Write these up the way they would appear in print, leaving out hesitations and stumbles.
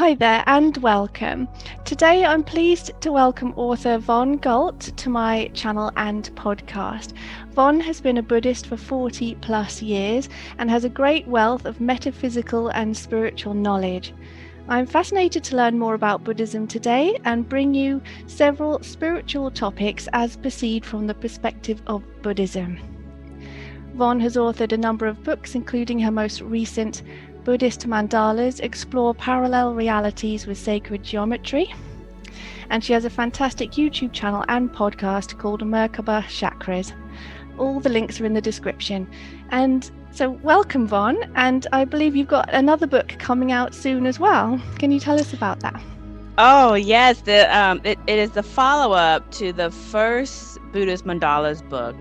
Hi there and welcome. Today I'm pleased to welcome author Von Galt to my channel and podcast. Von has been a Buddhist for 40 plus years and has a great wealth of metaphysical and spiritual knowledge. I'm fascinated to learn more about Buddhism today and bring you several spiritual topics as perceived from the perspective of Buddhism. Von has authored a number of books, including her most recent Buddhist Mandalas Explore Parallel Realities with Sacred Geometry. And she has a fantastic YouTube channel and podcast called Merkabah Chakras. All the links are in the description. And so welcome, Von. And I believe you've got another book coming out soon as well. Can you tell us about that? Oh, yes. It is the follow-up to the first Buddhist Mandalas book,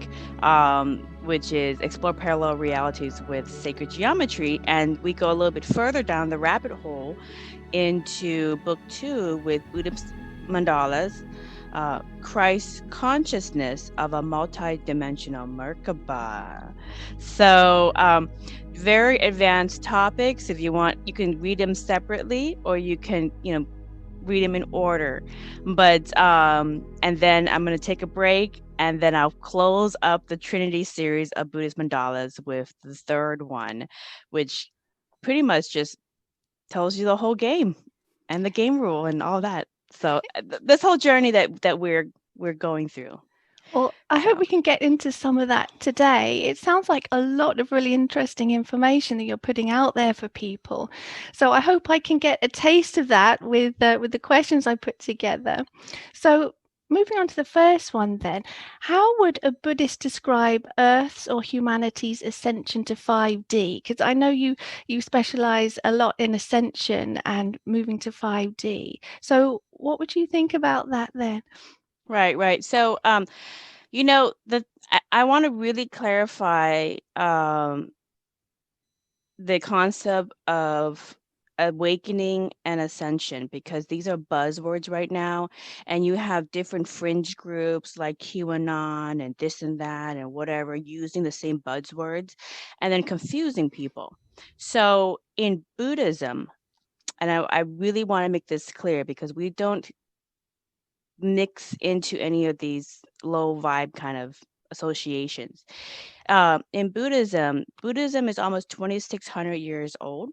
which is Explore Parallel Realities with Sacred Geometry. And we go a little bit further down the rabbit hole into book 2 with Buddhist Mandalas, Christ Consciousness of a Multi-Dimensional Merkabah. So very advanced topics. If you want, you can read them separately, or you can, read them in order. But and then I'm going to take a break, and then I'll close up the Trinity series of Buddhist Mandalas with the third one, which pretty much just tells you the whole game and the game rule and all that. So this whole journey that we're going through. Well, I hope we can get into some of that today. It sounds like a lot of really interesting information that you're putting out there for people. So I hope I can get a taste of that with the questions I put together. So moving on to the first one then, how would a Buddhist describe Earth's or humanity's ascension to 5D? Because I know you specialize a lot in ascension and moving to 5D. So what would you think about that then? Right. So, I want to really clarify the concept of awakening and ascension, because these are buzzwords right now, and you have different fringe groups like QAnon and this and that and whatever using the same buzzwords and then confusing people. So in Buddhism, and I really want to make this clear because we don't mix into any of these low vibe kind of associations. In Buddhism is almost 2,600 years old.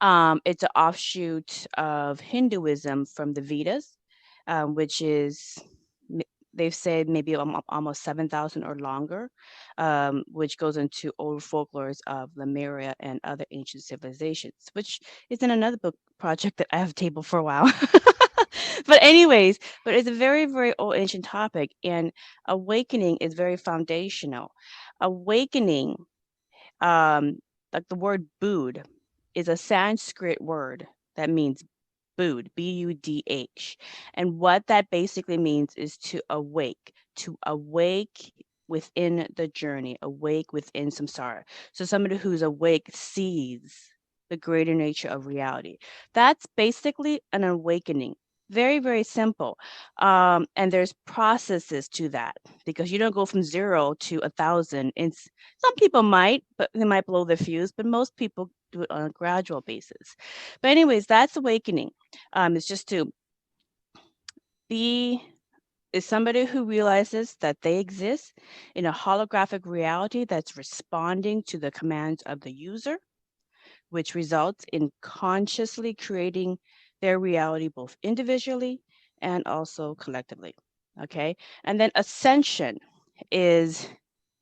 It's an offshoot of Hinduism from the Vedas, which is, they've said maybe almost 7,000 or longer, which goes into old folklores of Lemuria and other ancient civilizations, which is in another book project that I have tabled for a while. But it's a very, very old ancient topic, and awakening is very foundational. Awakening, like the word Bud, is a Sanskrit word that means Bud, B-U-D-H. And what that basically means is to awake within the journey, awake within samsara. So somebody who's awake sees the greater nature of reality. That's basically an awakening. Very, very simple. And there's processes to that, because you don't go from 0 to 1,000. And some people might, but they might blow their fuse, but most people do it on a gradual basis. But anyways, that's awakening. It's just to be is somebody who realizes that they exist in a holographic reality that's responding to the commands of the user, which results in consciously creating their reality both individually and also collectively. Okay. And then ascension is,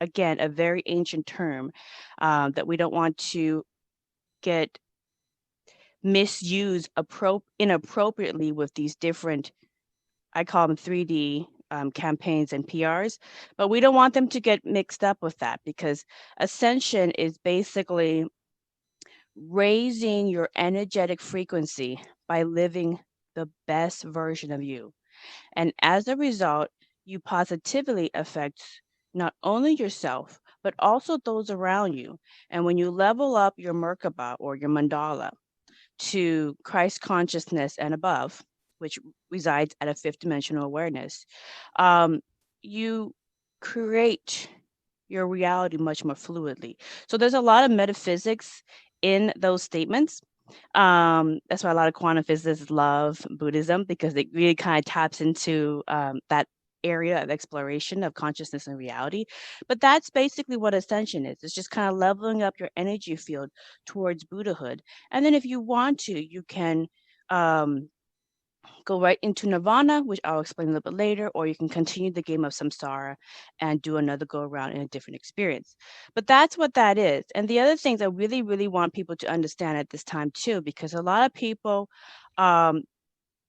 again, a very ancient term that we don't want to get misused inappropriately with these different, I call them 3D campaigns and PRs, but we don't want them to get mixed up with that, because ascension is basically raising your energetic frequency by living the best version of you. And as a result, you positively affect not only yourself, but also those around you. And when you level up your Merkabah or your mandala to Christ consciousness and above, which resides at a fifth dimensional awareness, you create your reality much more fluidly. So there's a lot of metaphysics in those statements. That's why a lot of quantum physicists love Buddhism, because it really kind of taps into that area of exploration of consciousness and reality. But that's basically what ascension is. It's just kind of leveling up your energy field towards Buddhahood. And then if you want to, you can go right into nirvana, which I'll explain a little bit later, or you can continue the game of samsara and do another go around in a different experience. But that's what that is. And the other things I really, really want people to understand at this time too, because a lot of people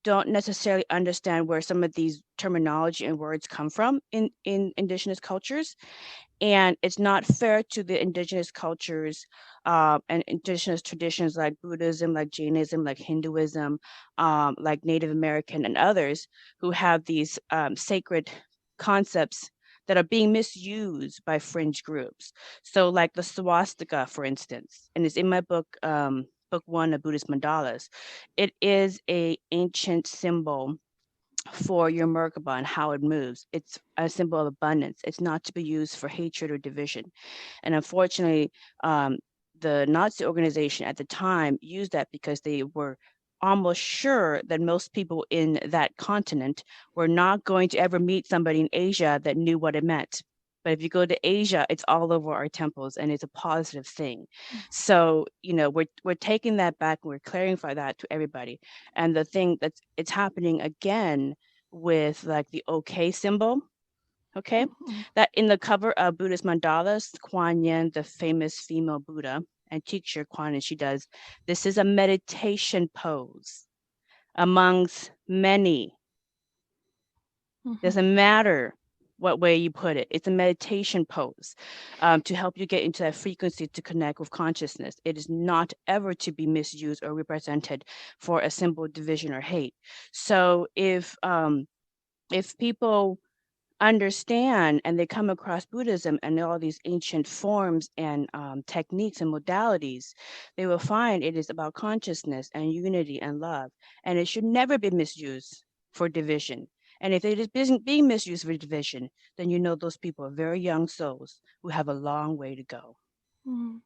don't necessarily understand where some of these terminology and words come from in indigenous cultures. And it's not fair to the indigenous cultures and indigenous traditions like Buddhism, like Jainism, like Hinduism, like Native American and others who have these sacred concepts that are being misused by fringe groups. So like the swastika, for instance, and it's in my book, book 1 of Buddhist Mandalas. It is a ancient symbol for your Merkabah and how it moves. It's a symbol of abundance. It's not to be used for hatred or division. And unfortunately, the Nazi organization at the time used that because they were almost sure that most people in that continent were not going to ever meet somebody in Asia that knew what it meant. But if you go to Asia, it's all over our temples and it's a positive thing. So, we're taking that back and we're clarifying that to everybody. And the thing it's happening again with like the OK symbol. Okay, that in the cover of Buddhist Mandalas, Kuan Yin, the famous female Buddha, and teacher Kuan Yin, she does, this is a meditation pose amongst many. Doesn't matter what way you put it. It's a meditation pose to help you get into that frequency to connect with consciousness. It is not ever to be misused or represented for a symbol of division or hate. So if people understand and they come across Buddhism and all these ancient forms and techniques and modalities, they will find it is about consciousness and unity and love. And it should never be misused for division. And if it is being misused for division, then those people are very young souls who have a long way to go. I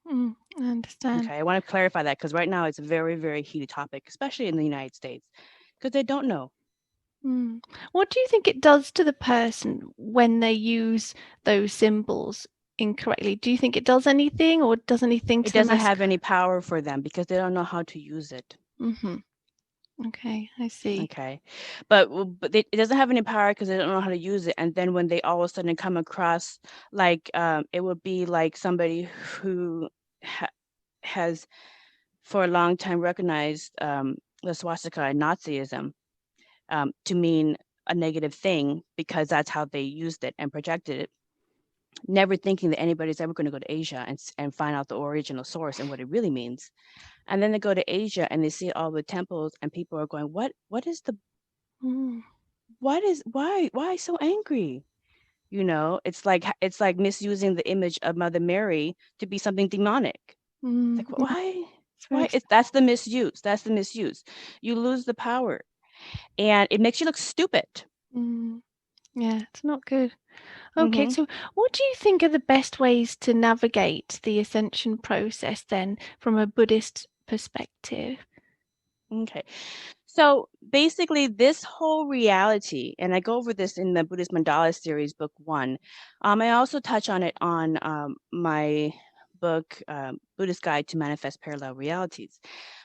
understand. Okay, I want to clarify that because right now it's a very, very heated topic, especially in the United States, because they don't know. What do you think it does to the person when they use those symbols incorrectly? Do you think it does anything or does anything to It doesn't have any power for them because they don't know how to use it. Okay, I see. Okay, but it doesn't have any power because they don't know how to use it. And then when they all of a sudden come across, like, it would be like somebody who has for a long time recognized the swastika and Nazism to mean a negative thing because that's how they used it and projected it, never thinking that anybody's ever going to go to Asia and find out the original source and what it really means. And then they go to Asia and they see all the temples and people are going, what is the, why so angry? It's like misusing the image of Mother Mary to be something demonic. Like, why? That's the misuse. That's the misuse. You lose the power and it makes you look stupid. Yeah, it's not good. Okay, so what do you think are the best ways to navigate the ascension process then from a Buddhist perspective? Okay. So basically this whole reality, and I go over this in the Buddhist Mandala series, book 1. I also touch on it on my book, Buddhist Guide to Manifest Parallel Realities.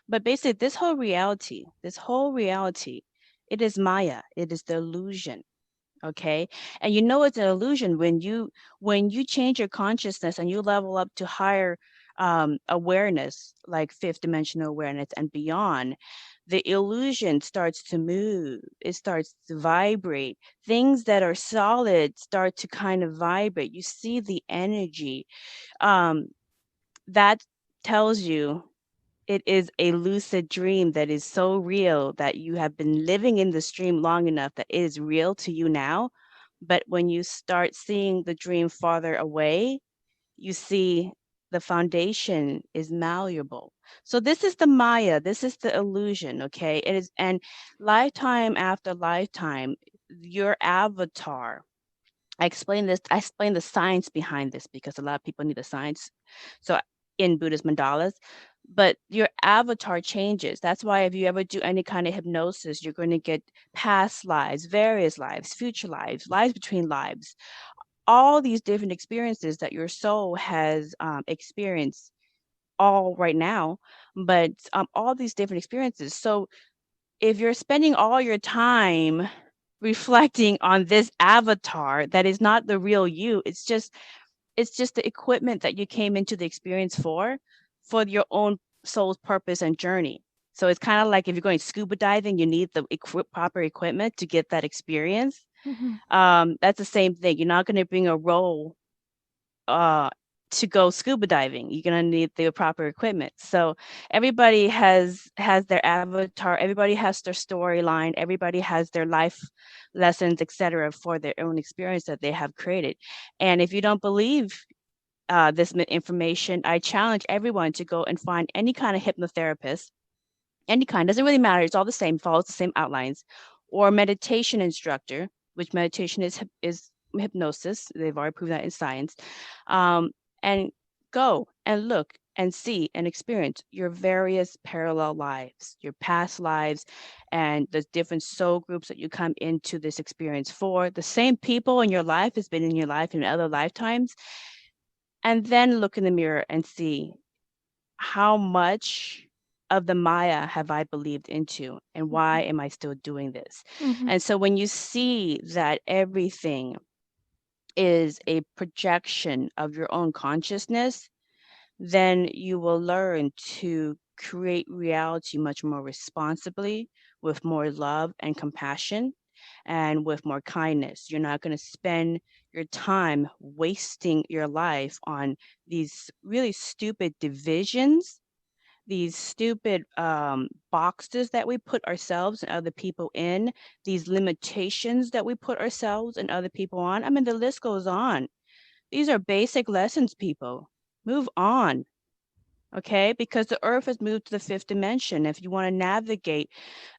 But basically this whole reality, it is Maya. It is the illusion. Okay. And it's an illusion when you change your consciousness and you level up to higher awareness, like 5th dimensional awareness and beyond, the illusion starts to move. It starts to vibrate. Things that are solid start to kind of vibrate. You see the energy. That tells you it is a lucid dream that is so real that you have been living in this dream long enough that it is real to you now. But when you start seeing the dream farther away, you see the foundation is malleable. So this is the Maya, this is the illusion, okay? It is, and lifetime after lifetime, your avatar. I explain the science behind this because a lot of people need the science. So in Buddhist mandalas, but your avatar changes. That's why if you ever do any kind of hypnosis, you're going to get past lives, various lives, future lives, lives between lives, all these different experiences that your soul has experienced all right now, but all these different experiences. So if you're spending all your time reflecting on this avatar that is not the real you, it's just the equipment that you came into the experience for your own soul's purpose and journey. So it's kind of like if you're going scuba diving, you need the proper equipment to get that experience. Mhm. That's the same thing. You're not going to bring a roll uh, to go scuba diving. You're going to need the proper equipment. So everybody has their avatar. Everybody has their storyline. Everybody has their life lessons, etc., for their own experience that they have created. And if you don't believe this information, I challenge everyone to go and find any kind of hypnotherapist, any kind, doesn't really matter. It's all the same, follows the same outlines, or meditation instructor, which meditation is hypnosis. They've already proved that in science. And go and look and see and experience your various parallel lives, your past lives, and the different soul groups that you come into this experience for. The same people in your life has been in your life in other lifetimes, and then look in the mirror and see how much of the Maya have I believed into, and why am I still doing this? Mhm. And so when you see that everything is a projection of your own consciousness, then you will learn to create reality much more responsibly, with more love and compassion, and with more kindness. You're not going to spend your time wasting your life on these really stupid divisions, these stupid boxes that we put ourselves and other people in, these limitations that we put ourselves and other people on. I mean, the list goes on. These are basic lessons, people. Move on. Okay, because the earth has moved to the fifth dimension. If you want to navigate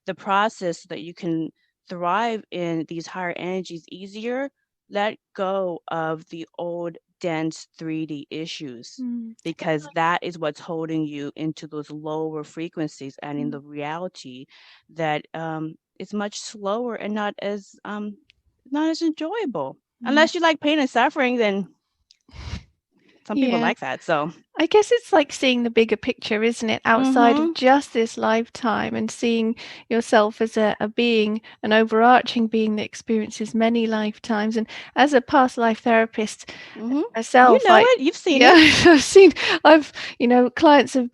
the process so that you can thrive in these higher energies easier, let go of the old dense 3D issues, Mm. because that is what's holding you into those lower frequencies and in Mm. the reality that is much slower and not as enjoyable. Mm. Unless you like pain and suffering, then some people Yeah. like that. So, I guess it's like seeing the bigger picture, isn't it? Outside of mm-hmm, just this lifetime, and seeing yourself as a being, an overarching being that experiences many lifetimes. And as a past life therapist mm-hmm. You myself, know it. You've seen yeah, it. I've seen, clients have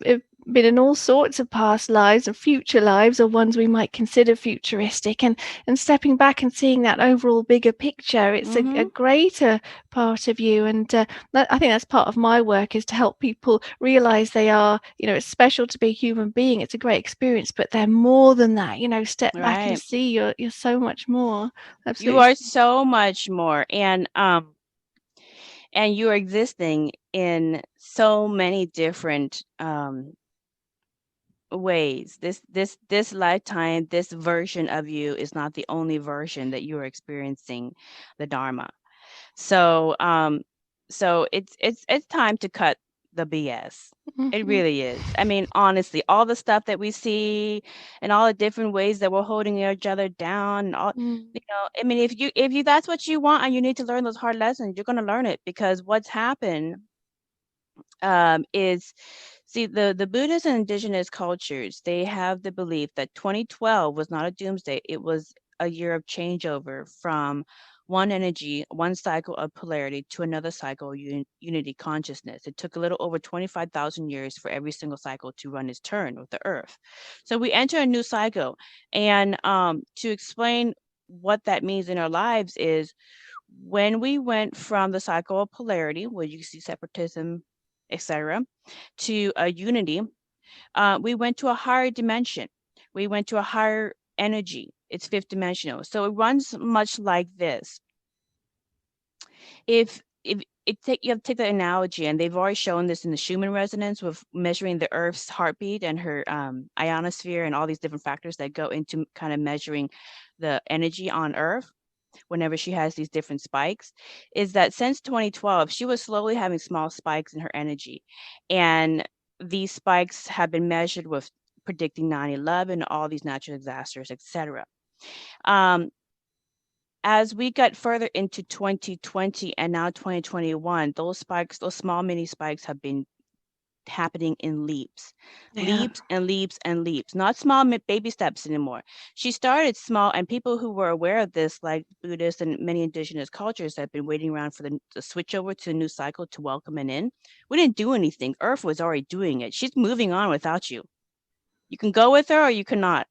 been in all sorts of past lives and future lives, or ones we might consider futuristic, and stepping back and seeing that overall bigger picture, it's a Mm-hmm. greater part of you. And I think that's part of my work, is to help people realize they are, it's special to be a human being. It's a great experience, but they're more than that. Step back and Right. see you're so much more. You Absolutely. are so much more. And you're existing in so many different ways. This lifetime, this version of you is not the only version that you are experiencing the Dharma. So it's time to cut the BS. It Mhm. really is. I mean, honestly, all the stuff that we see and all the different ways that we're holding each other down and all, Mm. I mean, if you that's what you want and you need to learn those hard lessons, you're gonna learn it, because what's happened is, see, the Buddhist and indigenous cultures, they have the belief that 2012 was not a doomsday. It was a year of changeover from one energy, one cycle of polarity to another cycle of unity consciousness. It took a little over 25,000 years for every single cycle to run its turn with the earth. So we enter a new cycle. And to explain what that means in our lives is, when we went from the cycle of polarity, where you see separatism, etc., to a unity, we went to a higher dimension. We went to a higher energy. It's fifth dimensional. So it runs much like this. If you have to take the analogy, and they've already shown this in the Schumann resonance with measuring the Earth's heartbeat and her ionosphere and all these different factors that go into kind of measuring the energy on Earth whenever she has these different spikes, is that since 2012, she was slowly having small spikes in her energy. And these spikes have been measured with predicting 9/11, all these natural disasters, etc. Um, as we got further into 2020 and now 2021, those spikes, those small mini spikes, have been happening in leaps, Yeah. leaps and leaps and leaps, not small baby steps anymore. She started small, and people who were aware of this, like Buddhists and many indigenous cultures that have been waiting around for the switch over to a new cycle to welcome it in. We didn't do anything. Earth was already doing it. She's moving on without you. You can go with her or you cannot.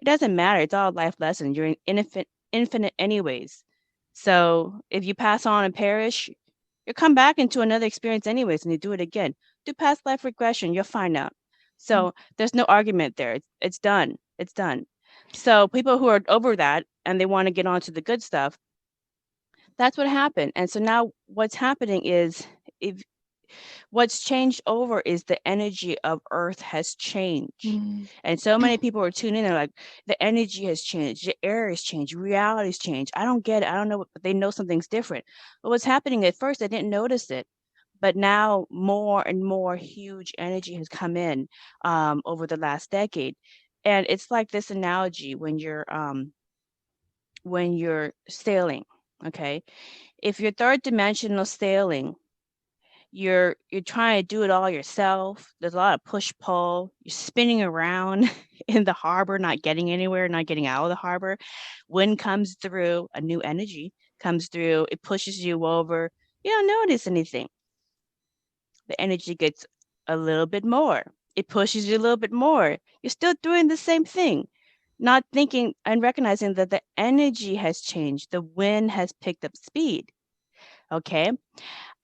It doesn't matter. It's all life lessons. You're infinite anyways. So if you pass on and perish, you'll come back into another experience anyways, and you do it again. Do past life regression, you'll find out. Mm. So there's no argument there. It's done. It's done. So people who are over that and they want to get on to the good stuff, that's what happened. And so now what's happening is, if what's changed over is the energy of Earth has changed. Mm. And so many people are tuning in. They're like, the energy has changed, the air has changed, reality's changed. I don't get it. I don't know, but they know something's different. But what's happening at first, I didn't notice it. But now more and more huge energy has come in over the last decade. And it's like this analogy when you're sailing, okay? If you're third dimensional sailing, you're trying to do it all yourself. There's a lot of push pull. You're spinning around in the harbor, not getting anywhere, not getting out of the harbor. Wind comes through, a new energy comes through, it pushes you over. You don't notice anything. The energy gets a little bit more. It pushes you a little bit more. You're still doing the same thing, not thinking and recognizing that the energy has changed. The wind has picked up speed. Okay.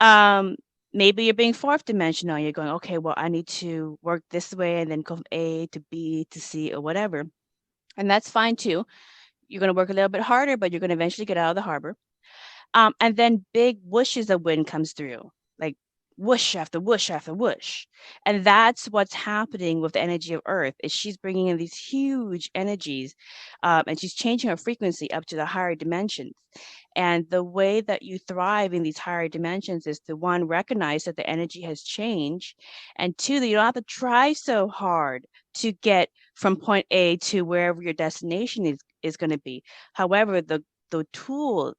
Um, Maybe you're being fourth dimensional. You're going, okay, well, I need to work this way and then go from A to B to C or whatever. And that's fine too. You're going to work a little bit harder, but you're going to eventually get out of the harbor. And then big whooshes of wind comes through, like whoosh after whoosh after whoosh. And that's what's happening with the energy of Earth. Is she's bringing in these huge energies, and she's changing her frequency up to the higher dimensions. And the way that you thrive in these higher dimensions is to, one, recognize that the energy has changed, and two, that you don't have to try so hard to get from point A to wherever your destination is going to be. However, the tools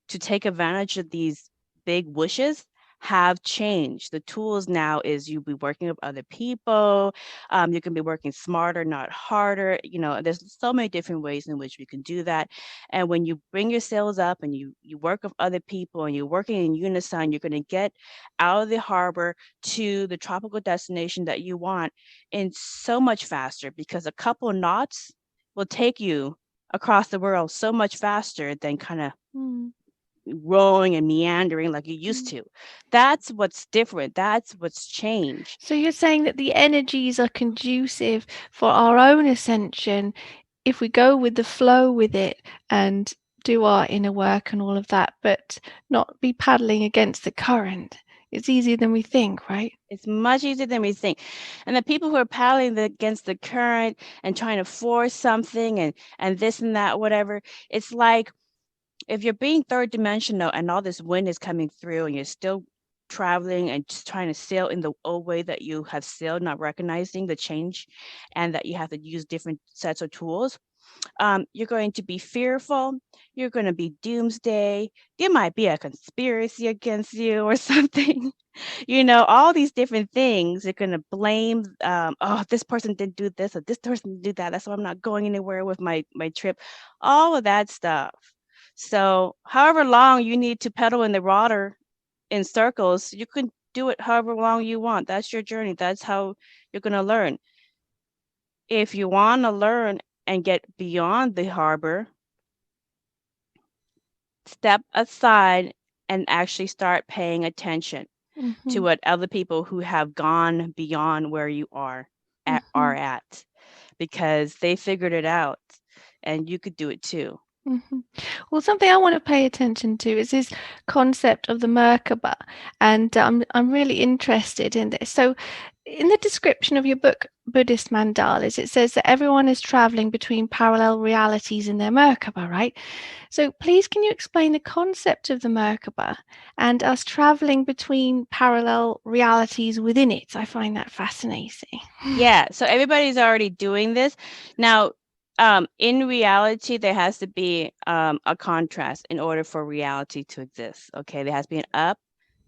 to take advantage of these big wishes have changed. The tools now is you be working with other people. You can be working smarter, not harder. You know, there's so many different ways in which we can do that. And when you bring your sales up and you work with other people and you're working in unison, you're going to get out of the harbor to the tropical destination that you want in so much faster, because a couple of knots will take you across the world so much faster than kind of Mm. rowing and meandering like you used Mm. to. That's what's different. That's what's changed. So you're saying that the energies are conducive for our own ascension if we go with the flow with it and do our inner work and all of that, but not be paddling against the current. It's easier than we think, right? It's much easier than we think. And the people who are paddling against the current and trying to force something and this and that, whatever, it's like if you're being third dimensional and all this wind is coming through and you're still traveling and just trying to sail in the old way that you have sailed, not recognizing the change and that you have to use different sets of tools, you're going to be fearful. You're going to be doomsday. There might be a conspiracy against you or something. You know, all these different things. You're going to blame, oh, this person didn't do this or this person didn't do that. That's why I'm not going anywhere with my trip. All of that stuff. So, however long you need to pedal in the water in circles, you can do it however long you want. That's your journey. That's how you're going to learn. If you want to learn and get beyond the harbor, step aside and actually start paying attention to Mm-hmm. what other people who have gone beyond where you Mm-hmm. are at, because they figured it out and you could do it too. Mhm. Well, something I want to pay attention to is this concept of the Merkabah, and I'm really interested in this. So, in the description of your book, Buddhist Mandalas, it says that everyone is traveling between parallel realities in their Merkabah, right? So, please, can you explain the concept of the Merkabah and us traveling between parallel realities within it? I find that fascinating. Yeah, so everybody's already doing this. Now, in reality, there has to be a contrast in order for reality to exist. Okay, there has to be an up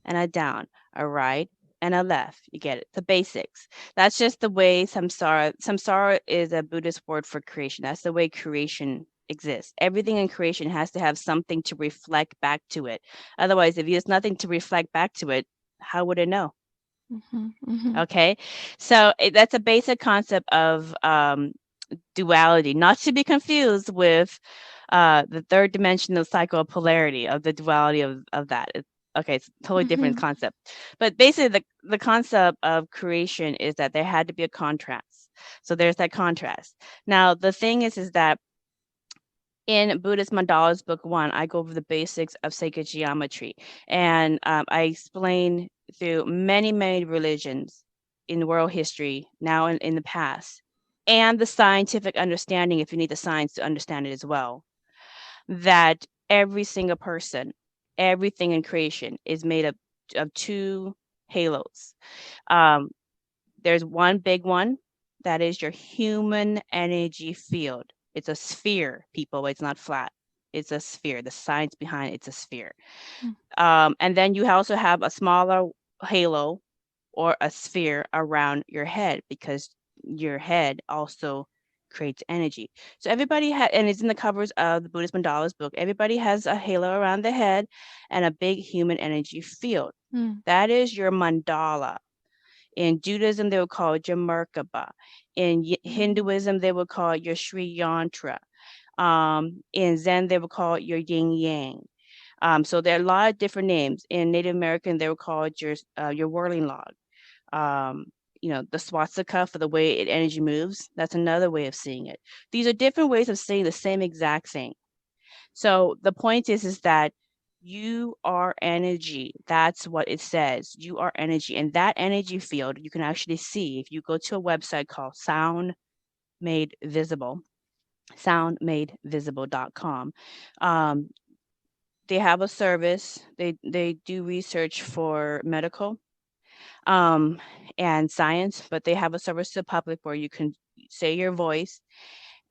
and a down, a right and a left. You get it, the basics. That's just the way samsara is a Buddhist word for creation. That's the way creation exists. Everything in creation has to have something to reflect back to it. Otherwise, if there's nothing to reflect back to it, how would it know? Mhm, mhm, Okay, so that's a basic concept of duality, not to be confused with the third dimensional cycle of polarity of the duality of that. Okay, it's a totally different mhm, concept. But basically, the concept of creation is that there had to be a contrast. So there's that contrast. Now, the thing is that in Buddhist Mandalas Book 1, I go over the basics of sacred geometry. And I explain through many, many religions in world history, now and in the past, and the scientific understanding, if you need the science to understand it as well, that every single person, everything in creation is made up of two halos. Um, there's one big one, that is your human energy field. It's a sphere, people. It's not flat. It's a sphere. The science behind it's a sphere. mm, And then you also have a smaller halo or a sphere around your head, because your head also creates energy. So everybody had, and it's in the covers of the Buddhist Mandalas book, everybody has a halo around the head and a big human energy field. mm, That is your mandala. In Judaism, they would call it your Merkabah. In mm, Hinduism, they would call it your Sri Yantra. In Zen, they would call it your Yin Yang. So there are a lot of different names. In Native American, they would call it your whirling log. Um, the swastika for the way energy moves. That's another way of seeing it. These are different ways of saying the same exact thing. So the point is that you are energy. That's what it says. You are energy. And that energy field, you can actually see if you go to a website called Sound Made Visible, soundmadevisible.com. Um, they have a service. They do research for medical and science, but they have a service to the public where you can say your voice,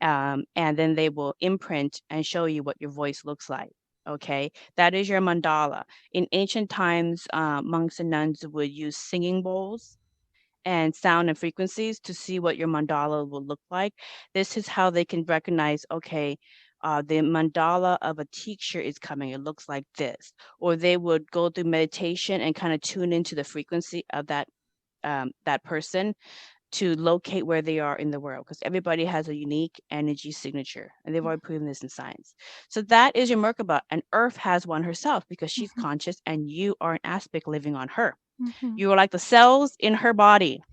and then they will imprint and show you what your voice looks like. Okay, that is your mandala. In ancient times, monks and nuns would use singing bowls and sound and frequencies to see what your mandala will look like. This is how they can recognize, okay, the mandala of a teacher is coming. It looks like this. Or they would go through meditation and kind of tune into the frequency of that person to locate where they are in the world, because everybody has a unique energy signature, and they've already proven this in science. So that is your Merkabah, and Earth has one herself because she's mhm, conscious, and you are an aspect living on her. mhm. You are like the cells in her body.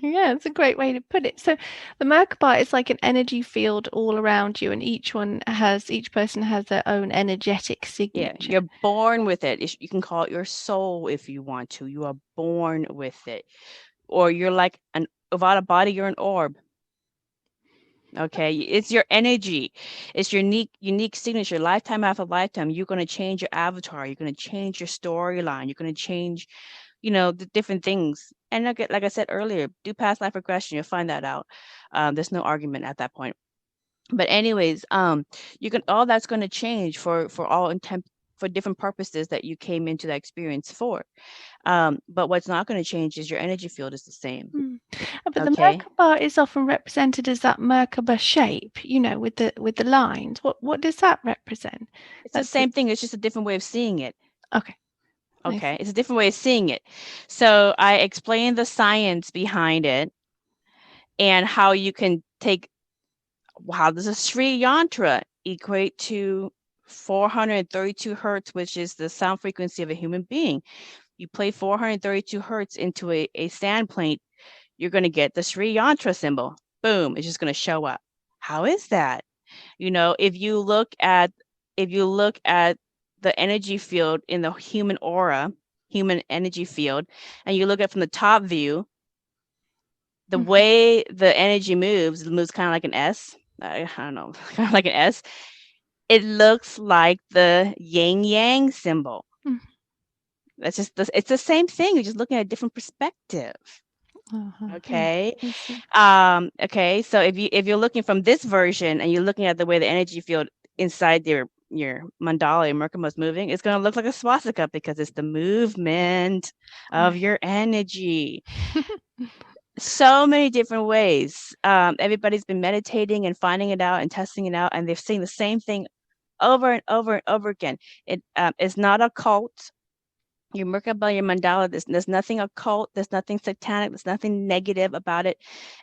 Yeah, it's a great way to put it. So the Merkabah is like an energy field all around you, and each person has their own energetic Yeah, signature. you're born with it. You can call it your soul if you want to. You are born with it, or you're like without a body, you're an orb. Okay, it's your energy. It's your unique signature. Lifetime after lifetime, you're going to change your avatar. You're going to change your storyline. You're going to change, the different things. And like I said earlier, do past life regression. You'll find that out. There's no argument at that point. But anyways, you can all that's going to change for all intent, for different purposes that you came into that experience for. But what's not going to change is your energy field is the same. Mm. But the Okay. Merkabah is often represented as that Merkabah shape, with the lines. What does that represent? It's the That's the same thing. It's just a different way of seeing it. okay. I Okay, see. it's a different way of seeing it. So I explained the science behind it and how you can take, how does a Sri Yantra equate to 432 hertz, which is the sound frequency of a human being. You play 432 hertz into a sand plate, you're going to get the Sri Yantra symbol. Boom, it's just going to show up. How is that? If you look at the energy field in the human aura, human energy field, and you look at from the top view, the Mhm. way the energy moves, it moves kind of like an S. I don't know, kind of like an S. It looks like the yin yang symbol. Mhm. It's the same thing. You're just looking at a different perspective. Yeah, Okay. I see. Okay. So if you're looking from this version and you're looking at the way the energy field inside your mandala, your Merkabah is moving, it's going to look like a swastika because it's the movement of Right. your energy. So many different ways. Everybody's been meditating and finding it out and testing it out, and they've seen the same thing over and over and over again. It's not a cult. Your Merkabah, your mandala, there's nothing occult, there's nothing satanic, there's nothing negative about it.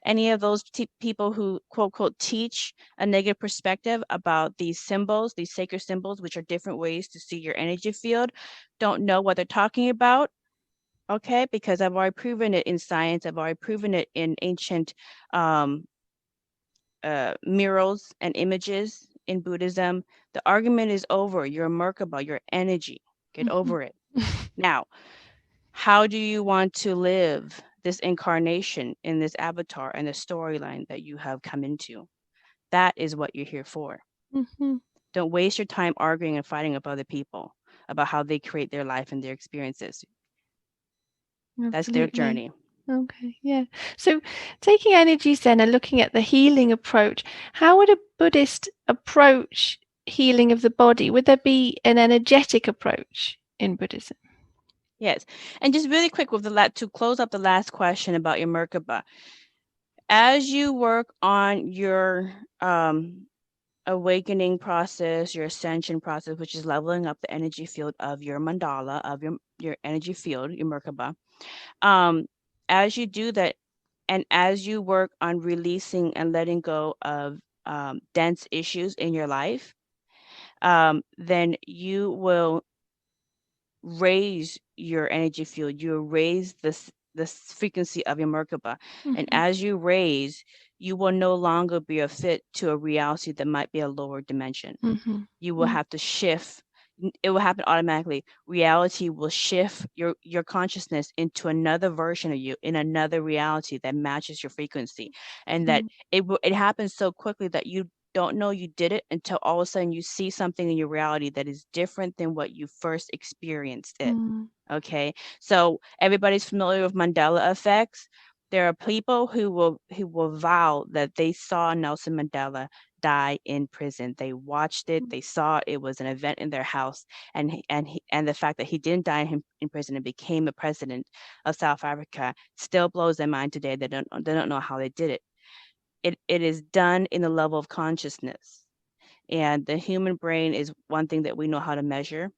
Any of those people who quote unquote teach a negative perspective about these symbols, these sacred symbols, which are different ways to see your energy field, don't know what they're talking about. Okay, because I've already proven it in science, I've already proven it in ancient um, murals and images in Buddhism. The argument is over. You're a Merkabah, your energy. Get Mhm. over it. Now, how do you want to live this incarnation in this avatar and the storyline that you have come into? That is what you're here for. Mhm. Don't waste your time arguing and fighting with other people about how they create their life and their experiences. That's their Absolutely. journey. Okay, yeah. So taking energies then and looking at the healing approach, how would a Buddhist approach healing of the body? Would there be an energetic approach in Buddhism? Yes. And just really quick with to close up the last question about your Merkabah. As you work on your awakening process, your ascension process, which is leveling up the energy field of your mandala, of your energy field, your Merkabah. Um, as you do that, and as you work on releasing and letting go of dense issues in your life, then you will raise your energy field. You will raise this frequency of your Merkabah, and Mhm. as you raise, you will no longer be a fit to a reality that might be a lower dimension. Mhm. You will Mm. have to shift. It will happen automatically. Reality will shift your consciousness into another version of you in another reality that matches your frequency, and that Mm. it happens so quickly that you don't know you did it until all of a sudden you see something in your reality that is different than what you first experienced it. Mm. Okay, so everybody's familiar with Mandela effects. There are people who will vow that they saw Nelson Mandela die in prison. They watched it, they saw it was an event in their house, and the fact that he didn't die in prison and became a president of South Africa still blows their mind today. They don't know how they did it. It is done in the level of consciousness. And the human brain is one thing that we know how to measure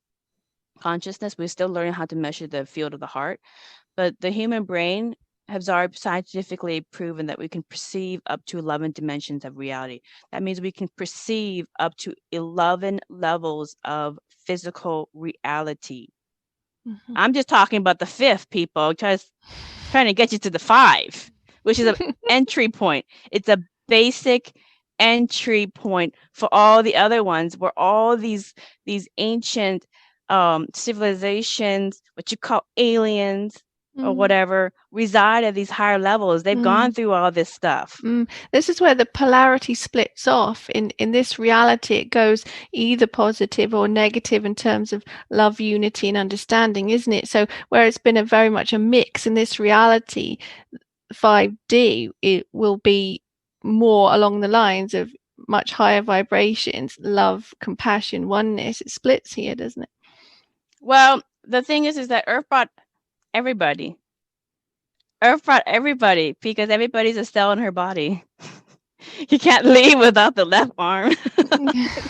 consciousness. We're still learning how to measure the field of the heart, but the human brain has already scientifically proven that we can perceive up to 11 dimensions of reality. That means we can perceive up to 11 levels of physical reality. Mhm. I'm just talking about the fifth, people, just trying to get you to the five, which is an entry point. It's a basic entry point for all the other ones, where all these ancient civilizations, what you call aliens or Mm. whatever, reside at these higher levels. They've gone Mm. through all this stuff. This is where the polarity splits off. In this reality, it goes either positive or negative in terms of love, unity, and understanding, isn't it? So where it's been a very much a mix in this reality, 5D, it will be more along the lines of much higher vibrations, love, compassion, oneness. It splits here, doesn't it? Well, the thing is that Earth brought everybody. Earth brought everybody because everybody's a cell in her body. You can't leave without the left arm.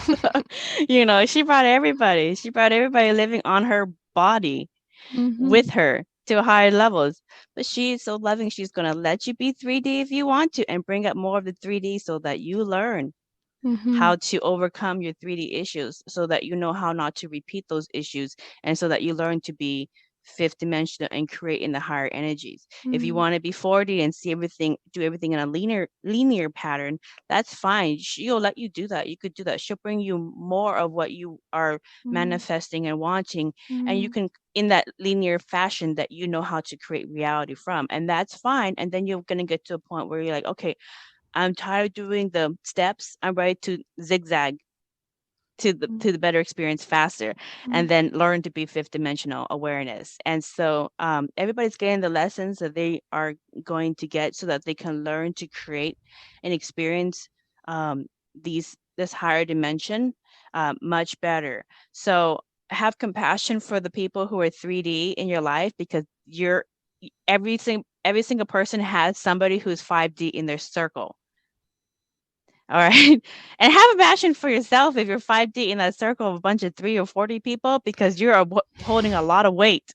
So, she brought everybody. She brought everybody living on her body Mm-hmm. with her to higher levels. But she is so loving, she's going to let you be 3D if you want to and bring up more of the 3D so that you learn Mm-hmm. how to overcome your 3D issues, so that you know how not to repeat those issues, and so that you learn to be fifth dimensional and create in the higher energies. If you Mm. want to be 40 and see everything, do everything in a linear pattern, that's fine. She'll let you do that. You could do that. She'll bring you more of what you are Mm. manifesting and wanting, and you Mm. can, in that linear fashion that you know how to create reality from, and that's fine. And then you're going to get to a point where you're like, okay, I'm tired of doing the steps. I'm ready to zigzag Mm. to the better experience faster, Mm. and then learn to be fifth dimensional awareness. And so everybody's getting the lessons that they are going to get so that they can learn to create and experience this higher dimension much better. So have compassion for the people who are 3D in your life, because you're every single person has somebody who's 5D in their circle. All right. And have a passion for yourself if you're 5D in that circle of a bunch of 3 or 40 people, because you're holding a lot of weight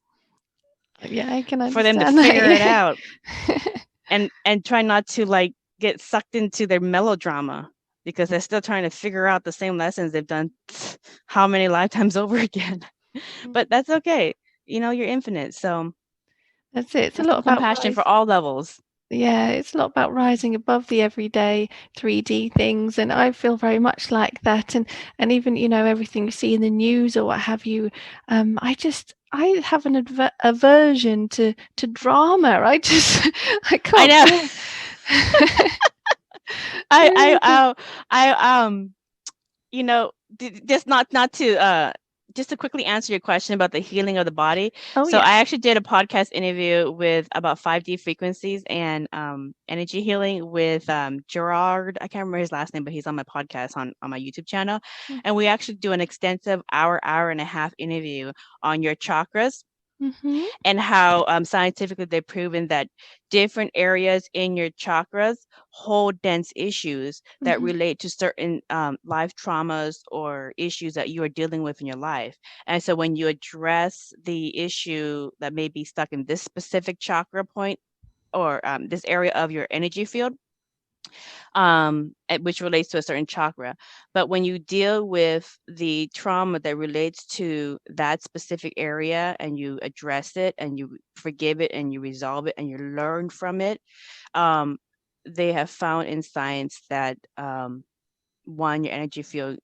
Yeah, I can for them to understand that. figure it Yeah. out, and try not to like get sucked into their melodrama, because they're still trying to figure out the same lessons they've done how many lifetimes over again. Mm. But that's okay. You're infinite. So That's it. It's a have lot some about compassion for all levels. Yeah, it's a lot about rising above the everyday 3D things, and I feel very much like that. And even everything you see in the news or what have you, I have an aversion to drama. I I can't know. bear. I I really do. I you know, just not to just to quickly answer your question about the healing of the body. Oh So yeah. I actually did a podcast interview with about 5D frequencies and energy healing with Gerard. I can't remember his last name, but he's on my podcast on my YouTube channel. And we actually do an extensive hour and a half interview on your chakras, Mm-hmm. and how scientifically they've proven that different areas in your chakras hold dense issues that Mm-hmm. relate to certain life traumas or issues that you are dealing with in your life. And so when you address the issue that may be stuck in this specific chakra point, or this area of your energy field, which relates to a certain chakra. But when you deal with the trauma that relates to that specific area, and you address it and you forgive it and you resolve it and you learn from it, um, they have found in science that one, your energy field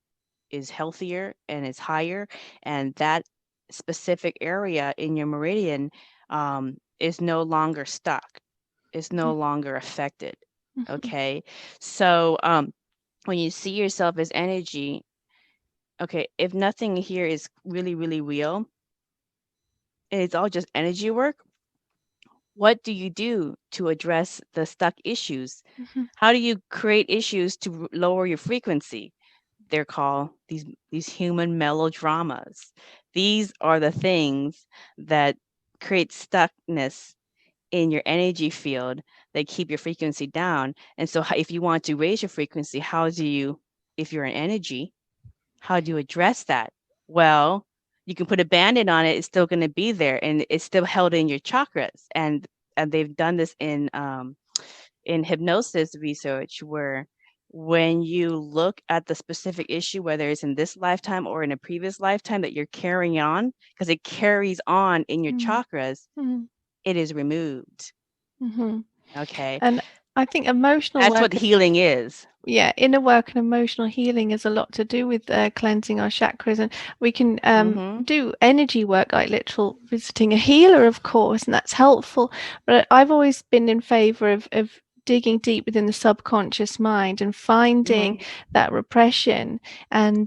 is healthier and is higher, and that specific area in your meridian is no longer stuck, is no longer affected. Mm-hmm. Okay. So when you see yourself as energy, okay, if nothing here is really, really real, and it's all just energy work, what do you do to address the stuck issues? Mm-hmm. How do you create issues to lower your frequency? They're called these human melodramas. These are the things that create stuckness in your energy field, that keep your frequency down. And so if you want to raise your frequency, how do you, if you're an energy, how do you address that? Well, you can put a band-aid on it, it's still going to be there, and it's still held in your chakras. And they've done this in hypnosis research, where when you look at the specific issue, whether it's in this lifetime or in a previous lifetime that you're carrying on, because it carries on in your chakras, Mm-hmm. it is removed. Mm-hmm. Okay. And I think emotional That's work what healing is. yeah, inner work and emotional healing has a lot to do with cleansing our chakras, and we can Mm-hmm. do energy work like literal visiting a healer, of course, and that's helpful. But I've always been in favor of digging deep within the subconscious mind and Mm-hmm. finding that repression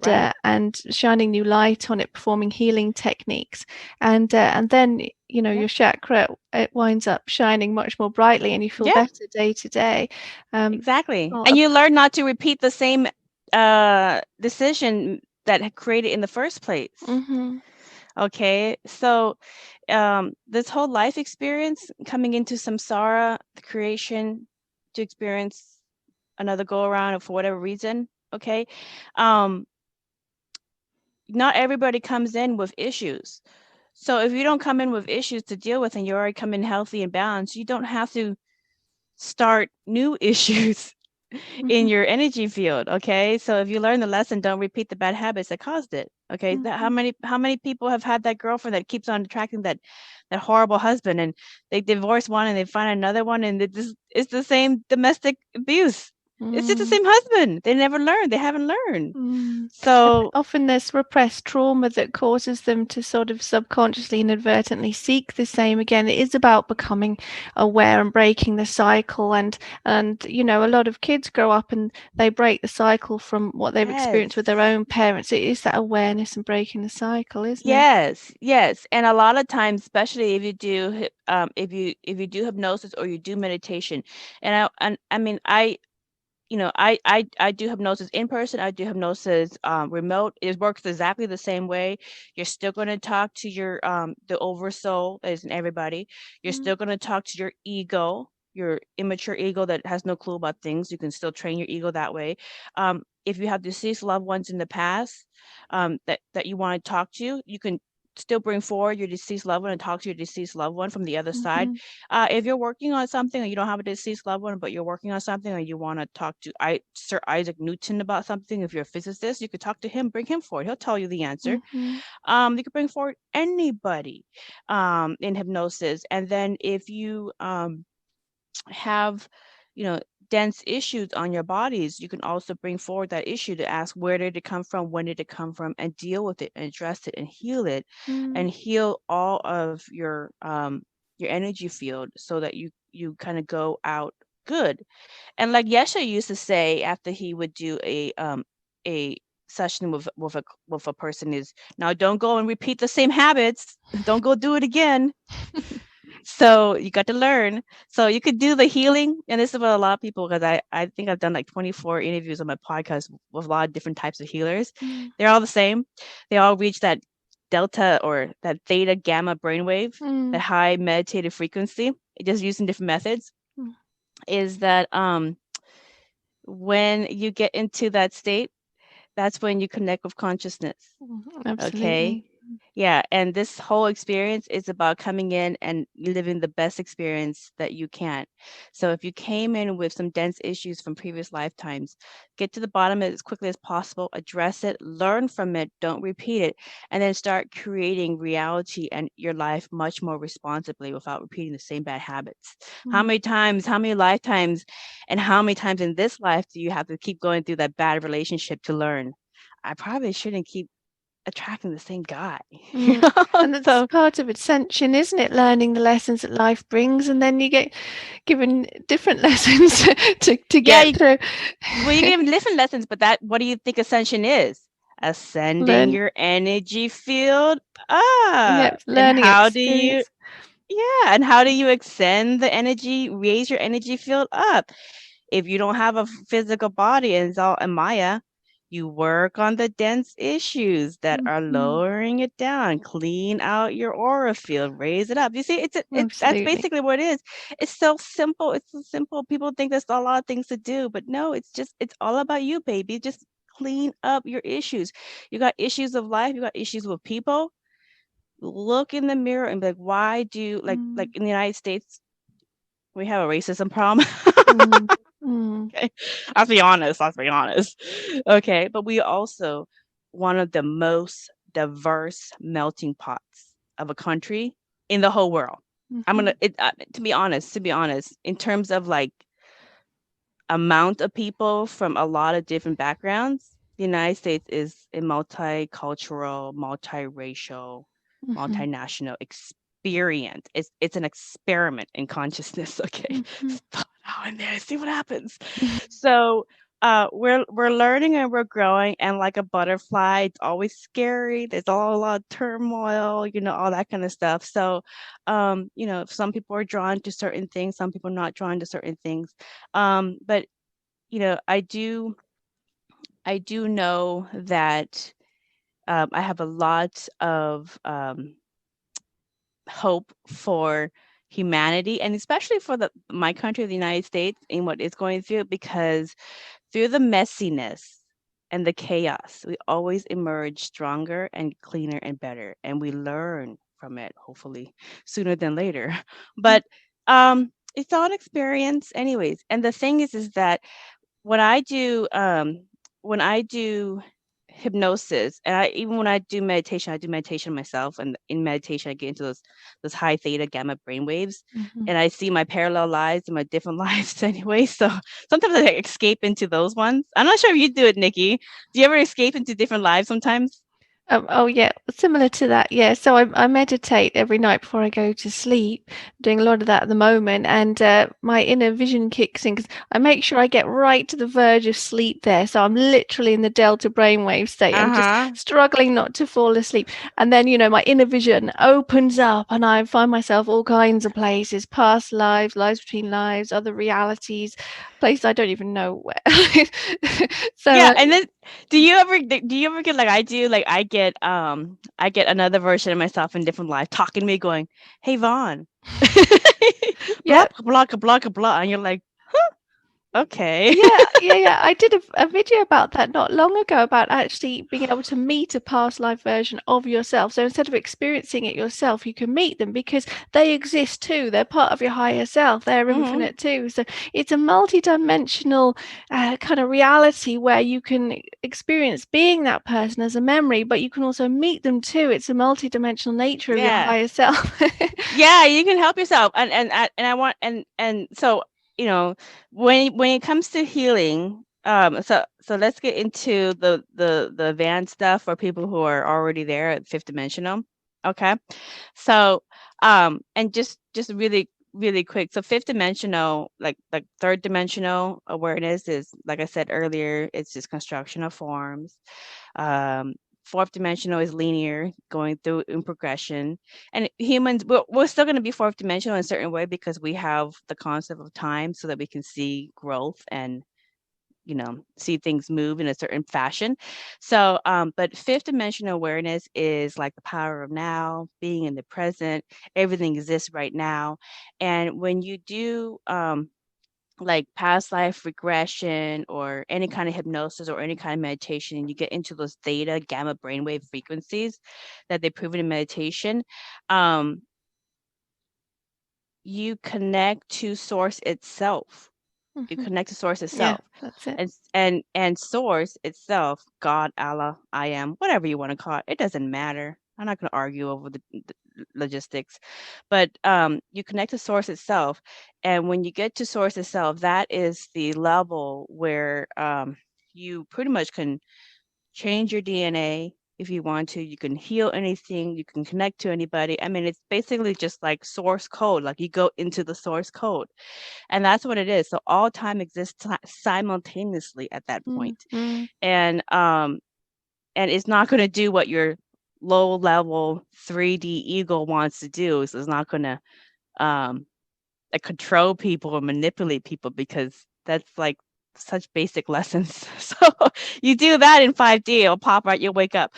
Right. and shining new light on it, performing healing techniques, and then Yep. your chakra, it winds up shining much more brightly, and you feel Yeah, better day to day. exactly. Well, And you learn not to repeat the same decision that had created in the first place. mhm, Okay. So this whole life experience, coming into samsara, the creation, to experience another go around, or for whatever reason, okay. Um, not everybody comes in with issues. So if you don't come in with issues to deal with and you already come in healthy and balanced, you don't have to start new issues in mhm, your energy field. Okay. So if you learn the lesson, don't repeat the bad habits that caused it. Okay. How mhm, many people have had that girlfriend that keeps on attracting that horrible husband, and they divorce one and they find another one, and it's the same domestic abuse. It's just the Mm. same husband. They never learned. They haven't learned. Mm. So Often there's repressed trauma that causes them to sort of subconsciously, inadvertently seek the same again. It is about becoming aware and breaking the cycle. And you know, a lot of kids grow up and they break the cycle from what they've experienced with their yes. own parents. It is that awareness and breaking the cycle, isn't it? Yes, yes, and a lot of times, especially if you do if you do hypnosis or you do meditation, and I mean I do hypnosis in person. I do hypnosis remote. It works exactly the same way. You're still going to talk to your the oversoul that is in everybody. You're Mm. still going to talk to your ego, your immature ego that has no clue about things. You can still train your ego that way. If you have deceased loved ones in the past that you want to talk to, you can still bring forward your deceased loved one and talk to your deceased loved one from the other side. Mm-hmm. If you're working on something and you don't have a deceased loved one, but you're working on something and you want to talk to Sir Isaac Newton about something, if you're a physicist, you could talk to him, bring him forward. He'll tell you the answer. Mm-hmm. You could bring forward anybody in hypnosis. And then if you have, you know, dense issues on your bodies, you can also bring forward that issue to ask where did it come from, when did it come from, and deal with it and address it Mm. and heal all of your energy field so that you kind of go out good. And like Yesha used to say after he would do a session with a person is, now don't go and repeat the same habits. Don't go do it again. So you got to learn. So you could do the healing, and this is what a lot of people, because I think I've done like 24 interviews on my podcast with a lot of different types of healers. Mm. They're all the same. They all reach that delta or that theta gamma brainwave, that Mm. high meditative frequency, just using different methods. Mm. Is that when you get into that state, that's when you connect with consciousness. Mm. Okay. Absolutely. Yeah, and this whole experience is about coming in and living the best experience that you can. So if you came in with some dense issues from previous lifetimes, get to the bottom of it as quickly as possible, address it, learn from it, don't repeat it, and then start creating reality and your life much more responsibly without repeating the same bad habits. How Mm. many times, how many lifetimes, and how many times in this life do you have to keep going through that bad relationship to learn? I probably shouldn't keep attracting the same guy. You Mm. know? And that's So part of ascension, isn't it? Learning the lessons that life brings, and then you get given different lessons to yeah, get through. well, you can even listen lessons, but that what do you think ascension is? Ascending Learn, your energy field up. yep, And learning how do you experience. yeah, and how do you extend the energy, raise your energy field up? If you don't have a physical body and it's all a Maya, you work on the dense issues that are Mhm. lowering it down, clean out your aura field, raise it up. You see, it's that's Absolutely. basically what it is. It's so simple. It's so simple. People think there's a lot of things to do, but no, it's all about you, baby. Just clean up your issues. You got issues of life, you got issues with people. Look in the mirror and be like, why do like Mm. in the United States, we have a racism problem. Mm. Mm. Okay. Let's be honest. Let's be honest. Okay. But we also one of the most diverse melting pots of a country in the whole world. I'm gonna Mhm. to be honest, in terms of like amount of people from a lot of different backgrounds, the United States is a multicultural, multiracial, Mhm. multinational experience. It's an experiment in consciousness. Okay, Mhm. throw it out in there, see what happens. So we're learning and we're growing, and like a butterfly, it's always scary. There's all a lot of turmoil, you know, all that kind of stuff. So, you know, some people are drawn to certain things, some people not drawn to certain things. But you know, I do know that I have a lot of hope for humanity, and especially for my country, the United States, in what it's going through, because through the messiness and the chaos, we always emerge stronger and cleaner and better, and we learn from it, hopefully sooner than later. But it's all an experience, anyways. And the thing is that when I do when I do hypnosis, and even when I do meditation myself, and in meditation I get into those high theta gamma brain waves, and I see my parallel lives and my different lives anyway. So sometimes I escape into those ones. I'm not sure if you do it, Nikki. Do you ever escape into different lives sometimes? Oh yeah, similar to that. Yeah. So I meditate every night before I go to sleep. Doing a lot of that at the moment, and my inner vision kicks in because I make sure I get right to the verge of sleep there. So I'm literally in the delta brainwave state. I'm just Uh-huh. struggling not to fall asleep. And then, my inner vision opens up, and I find myself all kinds of places, past lives, lives between lives, other realities, places I don't even know where. So Yeah, and then do you ever get like I do? Like I get another version of myself in different life talking to me going, "Hey Vaughn." Blah yeah. blah blah blah blah, and you're like, "Okay." Yeah. I did a video about that not long ago about actually being able to meet a past life version of yourself. So instead of experiencing it yourself, you can meet them because they exist too. They're part of your higher self. They're Mhm. infinite too. So it's a multi-dimensional kind of reality where you can experience being that person as a memory, but you can also meet them too. It's a multi-dimensional nature of your Yeah. higher self. Yeah, you can help yourself, and I want and so when it comes to healing, so let's get into the advanced stuff for people who are already there at fifth dimensional. Okay, so and just really quick, so fifth dimensional, like third dimensional awareness is, like I said earlier, it's just construction of forms. um Fourth dimensional is linear, going through in progression. And humans, we're still going to be fourth dimensional in a certain way because we have the concept of time so that we can see growth and see things move in a certain fashion. So but fifth dimensional awareness is like the power of now, being in the present. Everything exists right now. And when you do like past life regression or any kind of hypnosis or any kind of meditation, and you get into those theta gamma brainwave frequencies that they proven in meditation, um, you connect to source itself. You Mhm. connect to source Yeah, itself. that's it. And source itself, God, Allah, I am, whatever you want to call it, it doesn't matter. I'm not going to argue over the logistics, but you connect to source itself. And when you get to source itself, that is the level where you pretty much can change your DNA if you want to. You can heal anything, you can connect to anybody. I mean, it's basically just like source code, like you go into the source code. And that's what it is. So all time exists simultaneously at that Mm, point. mm, And it's not going to do what your low level 3D ego wants to do. So it's not going to um control people or manipulate people, because that's like such basic lessons. So you do that in 5D, it'll pop right, you'll wake up.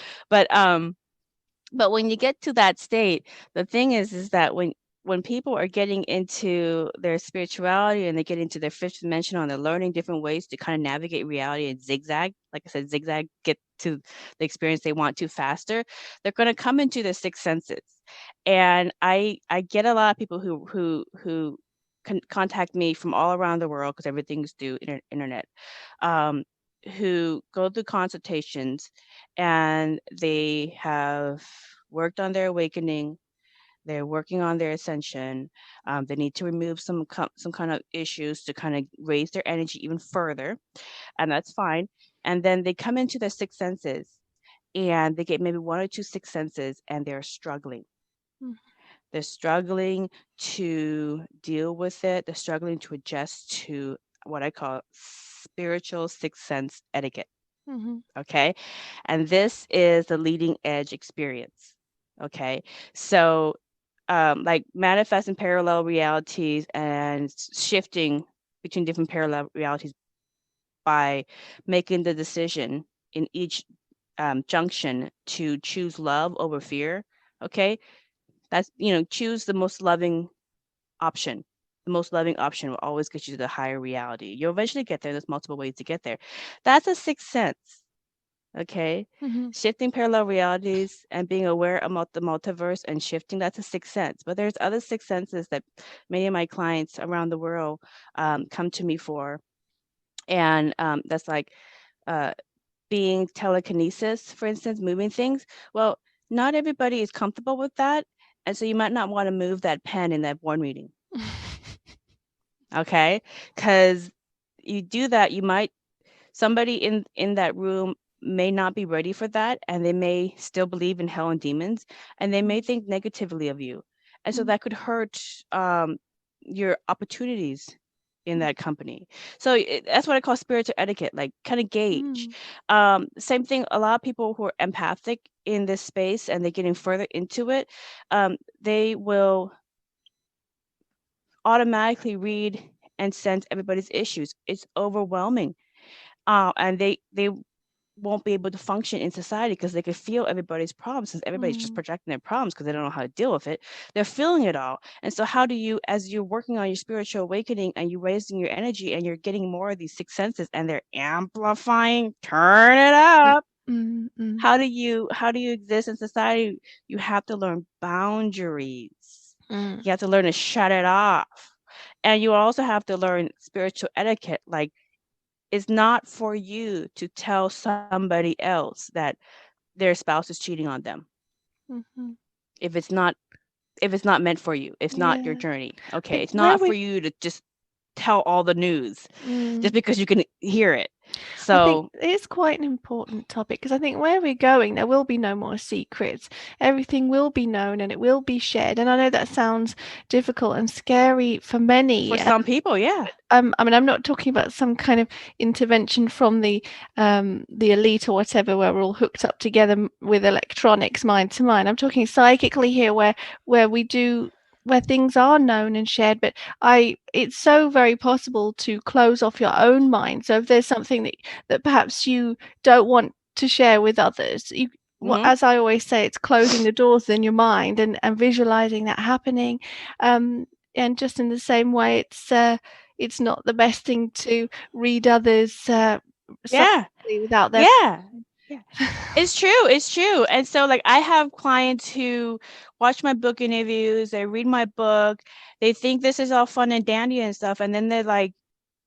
But when you get to that state, the thing is that when people are getting into their spirituality and they get into their fifth dimensional and they're learning different ways to kind of navigate reality and zigzag, like I said, zigzag, get to the experience they want to faster, they're going to come into their sixth senses. And I get a lot of people who contact me from all around the world, because everything's through internet, um, who go through consultations and they have worked on their awakening. They're working on their ascension. They need to remove some kind of issues to kind of raise their energy even further, and that's fine. And then they come into their sixth senses, and they get maybe one or two sixth senses, and they're struggling. mm, They're struggling to deal with it. They're struggling to adjust to what I call spiritual sixth sense etiquette. mhm, Okay. And this is the leading edge experience. Okay. So, like manifesting parallel realities and shifting between different parallel realities by making the decision in each junction to choose love over fear. Okay. That's, choose the most loving option. The most loving option will always get you to the higher reality. You'll eventually get there. There's multiple ways to get there. That's a sixth sense. Okay. mhm, Shifting parallel realities and being aware about the multiverse and shifting, that's a sixth sense. But there's other sixth senses that many of my clients around the world come to me for. And that's like uh, being telekinesis, for instance, moving things. Well, not everybody is comfortable with that. And so you might not want to move that pen in that board meeting. Okay. Because you do that, you might, somebody in that room may not be ready for that, and they may still believe in hell and demons, and they may think negatively of you. And so that could hurt your opportunities in that company. So that's what I call spiritual etiquette, like kind of gauge. Same thing, a lot of people who are empathic in this space and they're getting further into it, they will automatically read and sense everybody's issues. It's overwhelming. And they won't be able to function in society because they could feel everybody's problems, since everybody's just projecting their problems because they don't know how to deal with it. They're feeling it all. And so how do you, as you're working on your spiritual awakening and you're raising your energy and you're getting more of these six senses and they're amplifying, turn it up. How do you exist in society? You have to learn boundaries. You have to learn to shut it off. And you also have to learn spiritual etiquette. Like, it's not for you to tell somebody else that their spouse is cheating on them. If it's not meant for you, it's not your journey. I Okay, think it's where not for we you to just tell all the news just because you can hear it. I think So, it's quite an important topic because I think where we're going, there will be no more secrets. Everything will be known and it will be shared. And I know that sounds difficult and scary for many. for some people, yeah. I mean, I'm not talking about some kind of intervention from the elite or whatever, where we're all hooked up together with electronics, mind to mind. I'm talking psychically here, where we do where things are known and shared. But it's so very possible to close off your own mind. So if there's something that perhaps you don't want to share with others, as I always say, it's closing the doors in your mind and visualizing that happening. And just in the same way, it's not the best thing to read others Yeah. silently without their Yeah. Yeah. It's true. It's true. And so, like, I have clients who watch my book interviews, they read my book, they think this is all fun and dandy and stuff. And then they're like,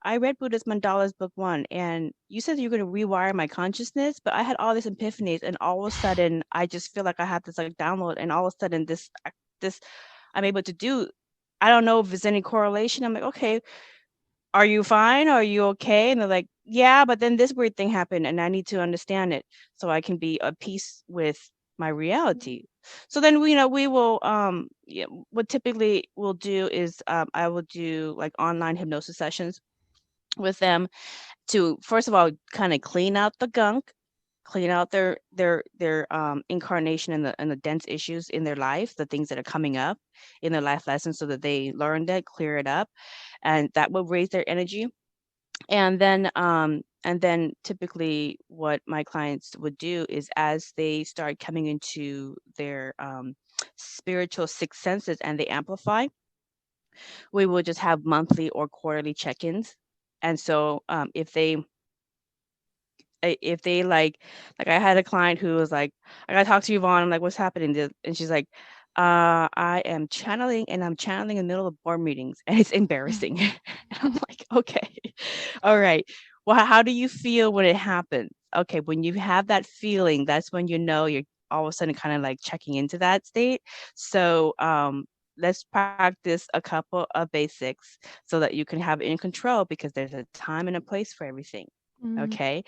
I read Buddhist Mandala's book 1, and you said you're going to rewire my consciousness, but I had all these epiphanies, and all of a sudden, I just feel like I have this like download, and all of a sudden, this I'm able to do. I don't know if there's any correlation. I'm like, okay, are you fine? Are you okay? And they're like, yeah, but then this weird thing happened, and I need to understand it so I can be at peace with my reality. So then we will yeah, what typically we'll do is I will do like online hypnosis sessions with them to, first of all, kind of clean out the gunk, clean out their incarnation and the dense issues in their life, the things that are coming up in their life lessons, so that they learn that, clear it up, and that will raise their energy. And then typically what my clients would do is, as they start coming into their spiritual sixth senses and they amplify, we will just have monthly or quarterly check-ins. And so if they like I had a client who was like, I gotta talk to you, Vaughn. I'm like, what's happening? And she's like, I am channeling, and I'm channeling in the middle of board meetings, and it's embarrassing. And I'm like, okay, all right. Well, how do you feel when it happens? Okay, when you have that feeling, that's when you know you're all of a sudden kind of like checking into that state. So let's practice a couple of basics so that you can have it in control, because there's a time and a place for everything. Okay.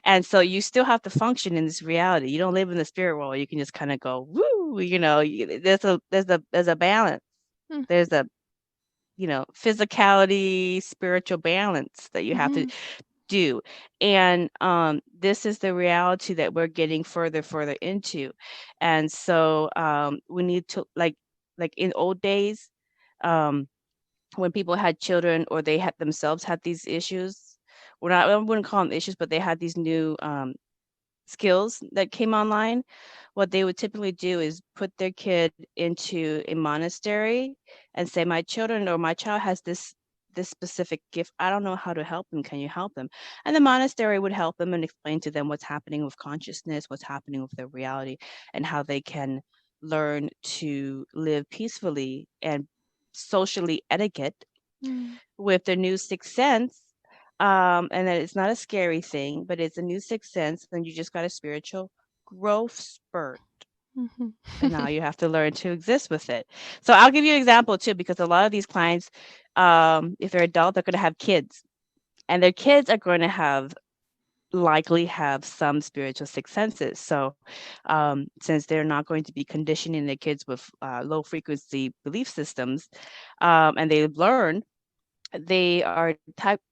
And so you still have to function in this reality. You don't live in the spirit world. You can just kind of go, woo, there's a balance. There's a, physicality, spiritual balance that you have to do. And this is the reality that we're getting further into. And so we need to, like in old days, um, when people had children or they had themselves had these issues, I wouldn't call them issues, but they had these new skills that came online. What they would typically do is put their kid into a monastery and say, my children or my child has this specific gift. I don't know how to help them. Can you help them? And the monastery would help them and explain to them what's happening with consciousness, what's happening with their reality, and how they can learn to live peacefully and socially etiquette with their new sixth sense, and that it's not a scary thing, but it's a new sixth sense, and you just got a spiritual growth spurt. And now you have to learn to exist with it. So I'll give you an example too, because a lot of these clients, if they're adult, they're going to have kids, and their kids are going to likely have some spiritual sixth senses. So since they're not going to be conditioning their kids with low frequency belief systems, and they've learned, they are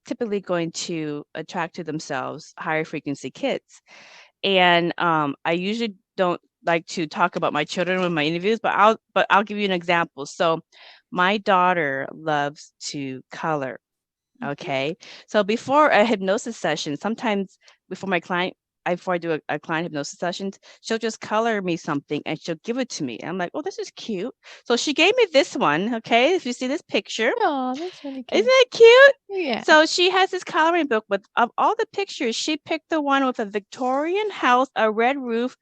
typically going to attract to themselves higher frequency kids. And I usually don't like to talk about my children in my interviews, but I'll give you an example. So my daughter loves to color. Okay. So before a hypnosis session, sometimes before before I do a client hypnosis session, she'll just color me something and she'll give it to me. I'm like, oh, this is cute. So she gave me this one. Okay. If you see this picture, Oh, that's really isn't cute. it cute? Yeah. So she has this coloring book with, of all the pictures, she picked the one with a Victorian house, a red roof,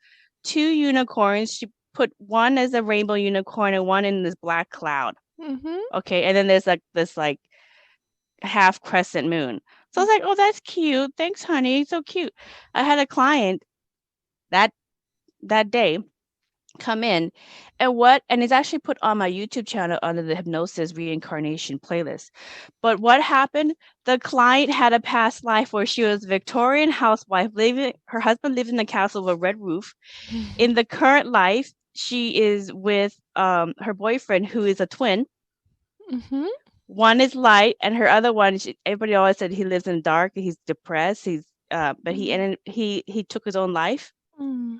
2 unicorns. She put one as a rainbow unicorn and one in this black cloud. Okay. And then there's like this like half crescent moon. So I was like, oh, that's cute. Thanks, honey. So cute. I had a client that day come in, and it's actually put on my YouTube channel under the hypnosis reincarnation playlist. But what happened? The client had a past life where she was a Victorian housewife, her husband lived in a castle with a red roof. In the current life, she is with her boyfriend, who is a twin. One is light, and her other one, everybody always said he lives in dark. He's depressed. But he took his own life.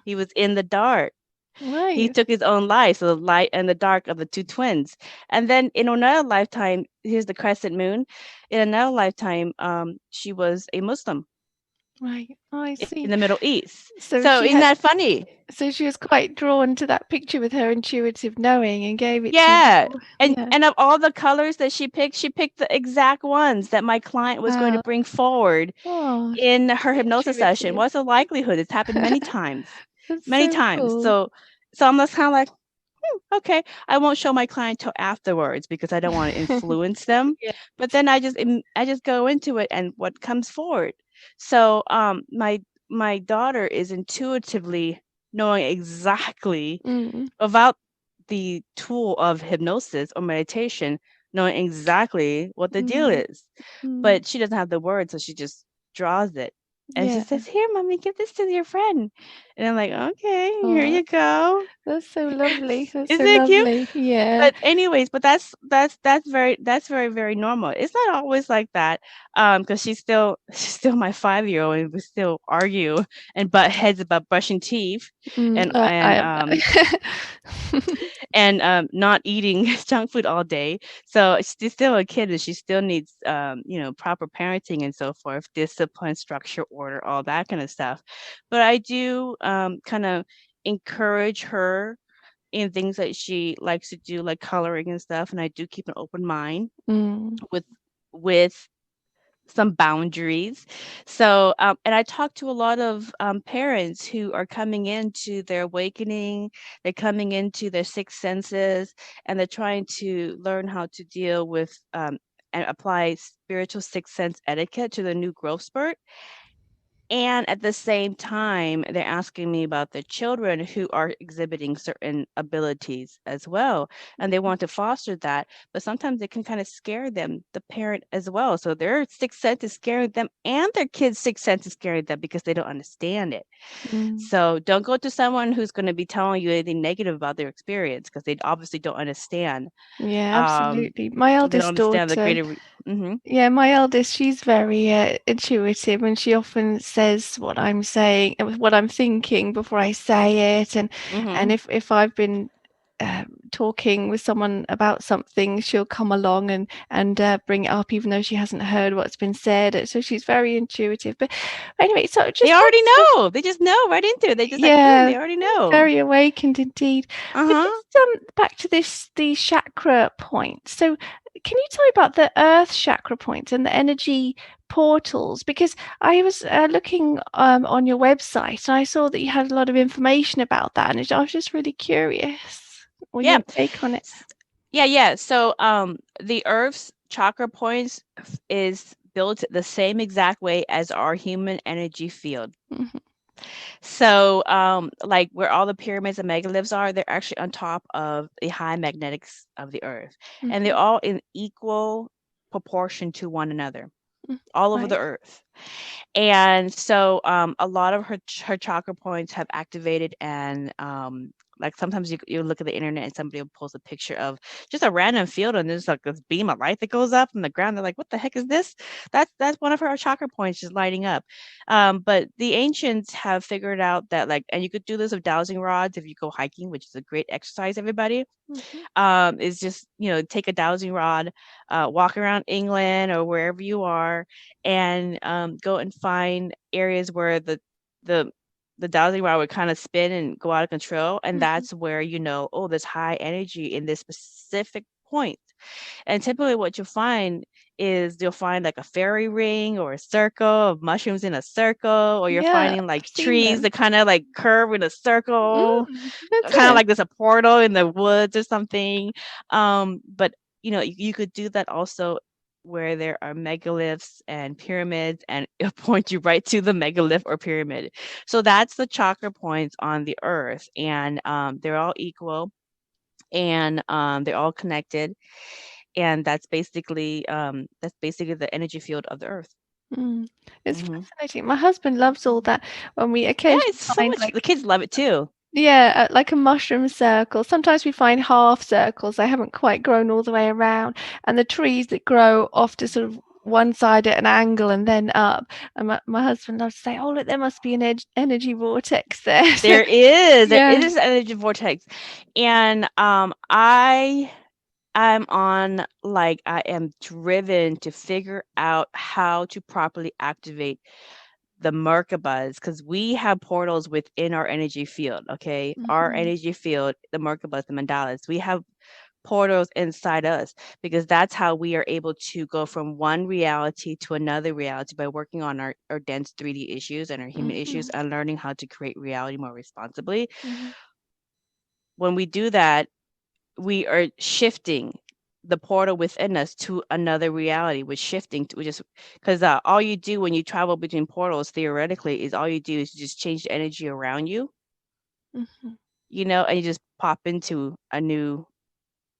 He was in the dark. Right. He took his own life, so the light and the dark of the two twins. And then in another lifetime, here's the crescent moon. In another lifetime, she was a Muslim. Right. Oh, I see. In the Middle East. So isn't that funny? So she was quite drawn to that picture with her intuitive knowing and gave it to you. And of all the colors that she picked the exact ones that my client was going to bring forward in her hypnosis session. What's the likelihood? It's happened many times. Many times. Cool. So I'm just kind of like, okay, I won't show my client till afterwards because I don't want to influence them. But then I just go into it and what comes forward. So my daughter is intuitively knowing exactly about the tool of hypnosis or meditation, knowing exactly what the deal is. But she doesn't have the words, so she just draws it. And she says, here, mommy, give this to your friend. And I'm like, okay, here you go. That's so lovely. That's Isn't so it lovely. cute? Yeah. But anyways, that's very, very normal. It's not always like that. Because she's still my 5-year-old, and we still argue and butt heads about brushing teeth and not eating junk food all day. So she's still a kid, and she still needs proper parenting and so forth, discipline, structure, order, all that kind of stuff. But I do kind of encourage her in things that she likes to do, like coloring and stuff, and I do keep an open mind with some boundaries. So and I talk to a lot of parents who are coming into their awakening, they're coming into their sixth senses, and they're trying to learn how to deal with and apply spiritual sixth sense etiquette to the new growth spurt. And at the same time, they're asking me about their children who are exhibiting certain abilities as well. And they want to foster that. But sometimes it can kind of scare them, the parent as well. So their sixth sense is scaring them, and their kid's sixth sense is scaring them because they don't understand it. So don't go to someone who's going to be telling you anything negative about their experience, because they obviously don't understand. Yeah, absolutely. My eldest daughter. Yeah, my eldest, she's very intuitive, and she often says what I'm saying, what I'm thinking before I say it. And if I've been talking with someone about something, she'll come along and bring it up, even though she hasn't heard what's been said. So she's very intuitive. But anyway, so just they already know. They just know right into it. They just they already know. Very awakened indeed. But just back to these chakra points. So can you tell me about the earth chakra points and the energy portals? Because I was looking on your website, and I saw that you had a lot of information about that, and I was just really curious what your take on it. Yeah. So the earth's chakra points is built the same exact way as our human energy field. Mhm. So, like where all the pyramids and megaliths are, they're actually on top of the high magnetics of the earth, and they're Mhm. all in equal proportion to one another Mm. all over the Right. earth. And so a lot of her chakra points have activated, and like sometimes you look at the internet and somebody will post a picture of just a random field and there's like this beam of light that goes up from the ground. They're like, what the heck is this? That's one of her chakra points just lighting up. But the ancients have figured out that, like, and you could do this with dowsing rods if you go hiking, which is a great exercise, everybody. Mhm. Is just, take a dowsing rod, walk around England or wherever you are, and go and find areas where the the dowsing rod would kind of spin and go out of control, and Mhm. that's where oh, there's high energy in this specific point. And typically what you'll find is you'll find like a fairy ring or a circle of mushrooms in a circle, or you're Yeah, finding like I've seen trees them. that kind of like curve in a circle, That's kind of it. like there's a portal in the woods or something. But you could do that also where there are megaliths and pyramids, and it'll point you right to the megalith or pyramid. So that's the chakra points on the earth, and they're all equal, and they're all connected, and that's basically the energy field of the earth. Mm. It's Hmm. fascinating. My husband loves all that when we Yeah, occasionally it's so find much. The like, kids love it too. yeah, like a mushroom circle. Sometimes we find half circles. They haven't quite grown all the way around. And the trees that grow off to sort of one side at an angle and then up. And my husband loves to say, oh, look, there must be an energy vortex there. So, There yeah. is an energy vortex, and I am driven to figure out how to properly activate the Merkabahs, because we have portals within our energy field. Okay, our Mhm. energy field, the Merkabahs, the mandalas, we have portals inside us, because that's how we are able to go from one reality to another reality by working on our dense 3D issues and our human issues, Mhm. and learning how to create reality more responsibly. Mhm. When we do that, we are shifting the portal within us to another reality. We're shifting to just because all you do when you travel between portals, theoretically, is all you do is just change the energy around you, Mhm. and you just pop into a new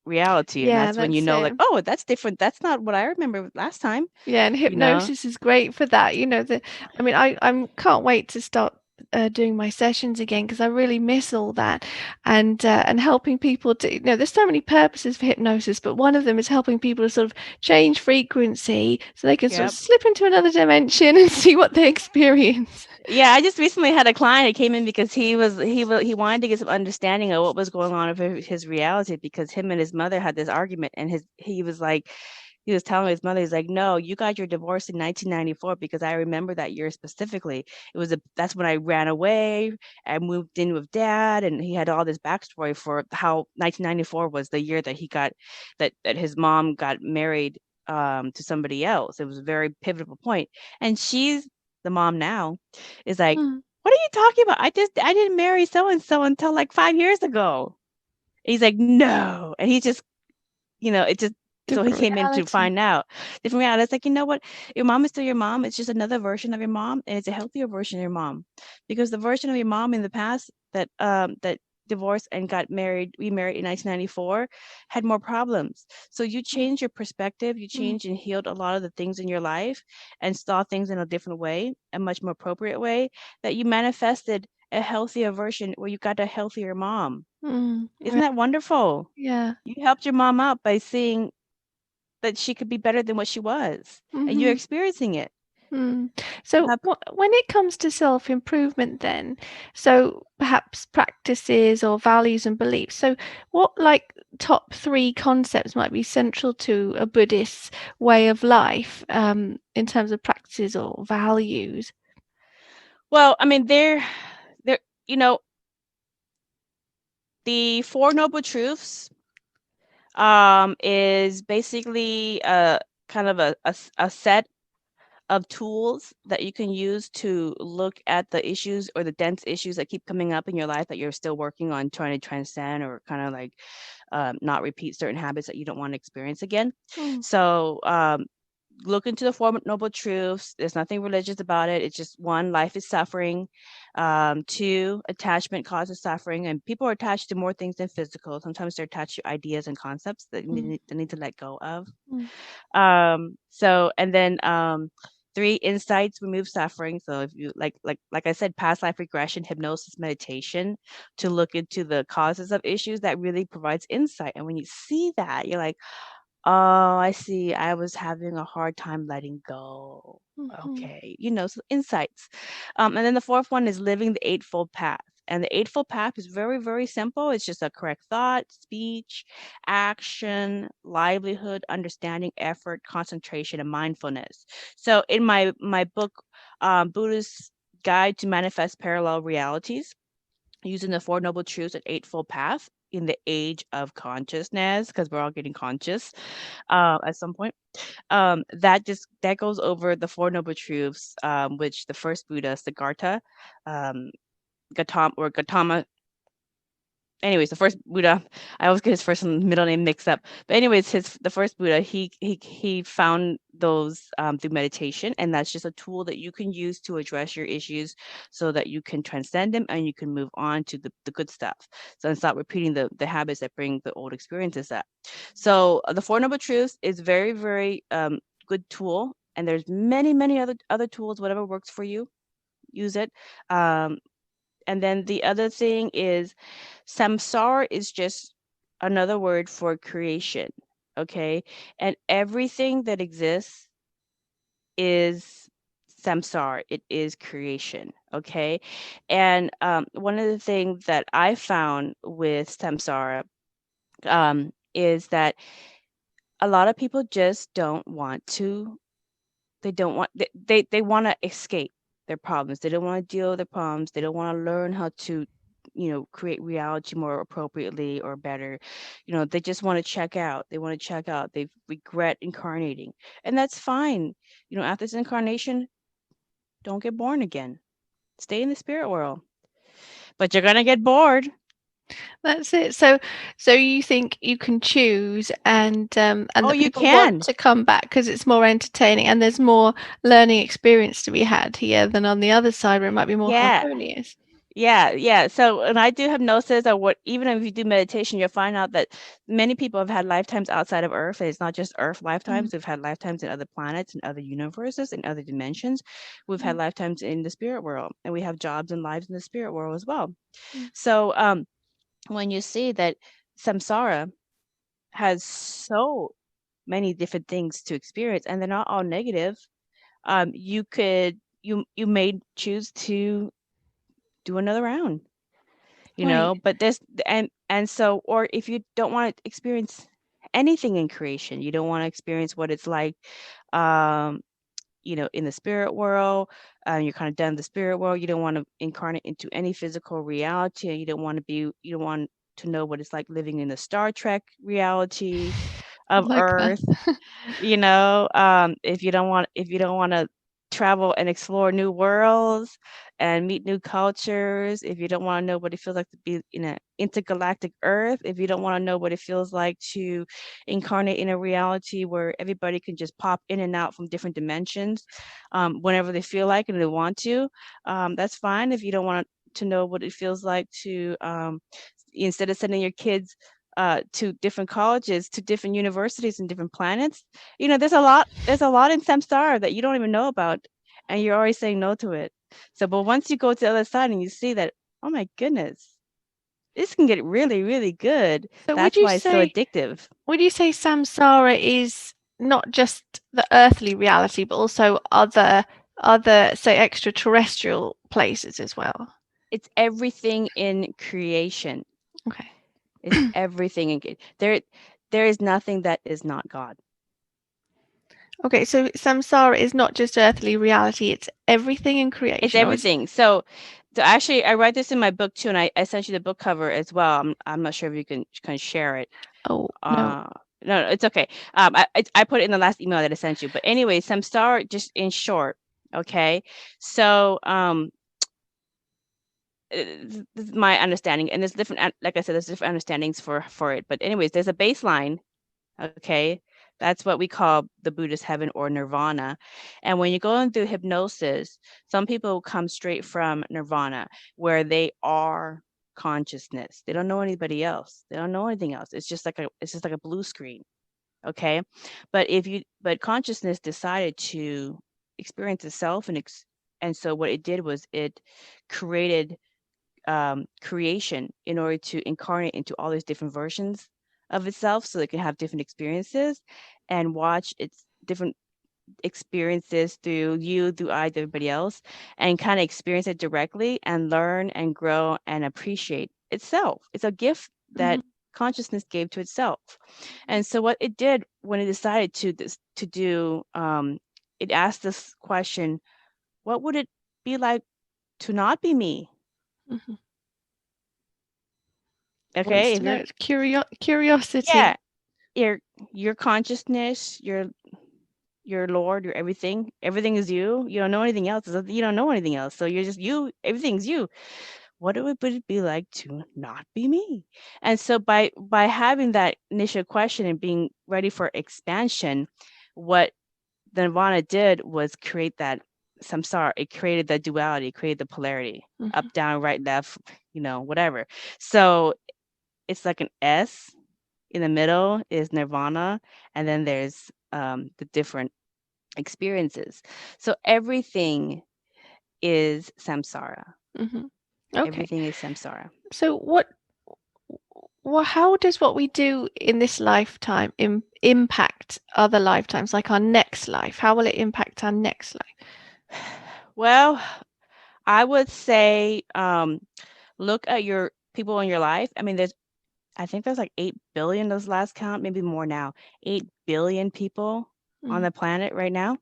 reality, and Yeah, that's when that's like, it. oh, that's different. That's not what I remember last time. Yeah, and You know. hypnosis is great for that. I mean, I can't wait to start doing my sessions again because I really miss all that, and helping people to, there's so many purposes for hypnosis, but one of them is helping people to sort of change frequency so they can sort of Yep. slip into another dimension and see what they experience. Yeah, I just recently had a client that came in because he wanted to get some understanding of what was going on with his reality, because him and his mother had this argument, and he was telling his mother, he's like, no, you got your divorce in 1994, because I remember that year specifically. That's when I ran away. I moved in with dad, and he had all this backstory for how 1994 was the year that that his mom got married to somebody else. It was a very pivotal point, and she's the mom now is like, Mm, "What are you talking about? I didn't marry so and so until like 5 years ago." He's like, "No," and he just, it just. So he different came in to reality. find out different reality. It's like, you know what? Your mom is still your mom. It's just another version of your mom, and it's a healthier version of your mom, because the version of your mom in the past that divorced and got married, remarried in 1994, had more problems. So you change your perspective, you Mm, change and healed a lot of the things in your life, and saw things in a different way, a much more appropriate way, that you manifested a healthier version where you got a healthier mom. Isn't right, that wonderful? yeah. You helped your mom out by seeing that she could be better than what she was, and you're Hmm. experiencing it. Mm. So Have- when it comes to self-improvement then, so perhaps practices or values and beliefs, so what like top three concepts might be central to a Buddhist way of life, in terms of practices or values? Well, I mean, there, you know, the Four Noble Truths is basically kind of a set of tools that you can use to look at the issues or the dense issues that keep coming up in your life that you're still working on trying to transcend, or kind of like not repeat certain habits that you don't want to experience again. Mm, So look into the Four Noble Truths. There's nothing religious about it. It's just one, life is suffering. Two, attachment causes suffering, and people are attached to more things than physical. Sometimes they're attached to ideas and concepts that they need to let go of. So, and then three, insights remove suffering. So if you like I said, past life regression, hypnosis, meditation, to look into the causes of issues, that really provides insight. And when you see that, you're like, oh, I see. I was having a hard time letting go. Okay, so insights. And then the fourth one is living the Eightfold Path. And the Eightfold Path is very, very simple. It's just a correct thought, speech, action, livelihood, understanding, effort, concentration, and mindfulness. So in my book, Buddhist Guide to Manifest Parallel Realities, using the Four Noble Truths and Eightfold Path in the age of consciousness, because we're all getting conscious at some point. That goes over the Four Noble Truths, which the first Buddha, Siddhartha, Gautama. Anyways, the first Buddha, I always get his first and middle name mixed up. But anyways, the first Buddha, he found those through meditation, and that's just a tool that you can use to address your issues, so that you can transcend them and you can move on to the good stuff. So and stop repeating the habits that bring the old experiences up. So the Four Noble Truths is very, very good tool, and there's many other tools. Whatever works for you, use it. And then the other thing is, samsara is just another word for creation. Okay. And everything that exists is samsara. It is creation. Okay. And one of the things that I found with samsara is that a lot of people just don't want to, they want to escape their problems. They don't want to deal with their problems. They don't want to learn how to, create reality more appropriately or better. They just want to check out. They want to check out. They regret incarnating. And that's fine. After this incarnation, don't get born again. Stay in the spirit world. But you're going to get bored. That's it. So you think you can choose, and Oh, that you people can. want to come back because it's more entertaining and there's more learning experience to be had here than on the other side where it might be more Yeah. harmonious. Yeah. So, and I do hypnosis, or what, even if you do meditation, you'll find out that many people have had lifetimes outside of Earth. And it's not just Earth lifetimes. We've had lifetimes in other planets and other universes and other dimensions. We've had lifetimes in the spirit world, and we have jobs and lives in the spirit world as well. So, when you see that samsara has so many different things to experience, and they're not all negative, you may choose to do another round. Right. But this, and so, or if you don't want to experience anything in creation, you don't want to experience what it's like um in the spirit world. You're kind of done in the spirit world. You don't want to incarnate into any physical reality. You don't want to know what it's like living in the Star Trek reality of Like that. Earth. If you don't want to travel and explore new worlds and meet new cultures, if you don't want to know what it feels like to be in an intergalactic Earth, if you don't want to know what it feels like to incarnate in a reality where everybody can just pop in and out from different dimensions whenever they feel like and they want to, that's fine. If you don't want to know what it feels like to, instead of sending your kids to different colleges, to different universities and different planets, there's a lot in samsara that you don't even know about, and you're always saying no to it. So, but once you go to the other side and you see that, oh my goodness, this can get really, really good. So That's why it's so addictive. would you say samsara is not just the earthly reality, but also other say extraterrestrial places as well? It's everything in creation. Okay. It's everything in there is nothing that is not God. Okay, so samsara is not just earthly reality, it's everything in It's creation. everything. So actually, I write this in my book too, and I sent you the book cover as well. I'm not sure if you can share it. Oh, no. No, it's okay. I put it in the last email that I sent you. But anyway, samsara, just in short. Okay, so this is my understanding, and there's different, like I said, there's different understandings for it. But anyways, there's a baseline. Okay, That's what we call the Buddhist heaven or nirvana. And when you go in through hypnosis, some people come straight from nirvana where they are consciousness. They don't know anybody else. They don't know anything else. It's just like a blue screen. Okay. But consciousness decided to experience itself, and so what it did was it created creation in order to incarnate into all these different versions of itself so it can have different experiences and watch its different experiences through I, through everybody else, and kind of experience it directly and learn and grow and appreciate itself. It's a gift that consciousness gave to itself. And so what it did when it decided to do, it asked this question, what would it be like to not be me? Mm-hmm. Wants Okay, to if know. you're It's curiosity. yeah, your consciousness, your Lord, your everything. Everything is you. You don't know anything else. You don't know anything else. So you're just you. Everything's you. What would it be like to not be me? And so by having that initial question and being ready for expansion, what the Nirvana did was create that samsara. It created the duality, it created the polarity, up, down, right, left, whatever. So it's like an S. In the middle is nirvana, and then there's the different experiences. So everything is samsara. Mm-hmm. Okay. Everything is samsara. So how does what we do in this lifetime impact other lifetimes, like our next life? How will it impact our next life? Well, I would say look at your people in your life. I mean, I think there's like 8 billion, those last count, maybe more now. 8 billion people on the planet right now.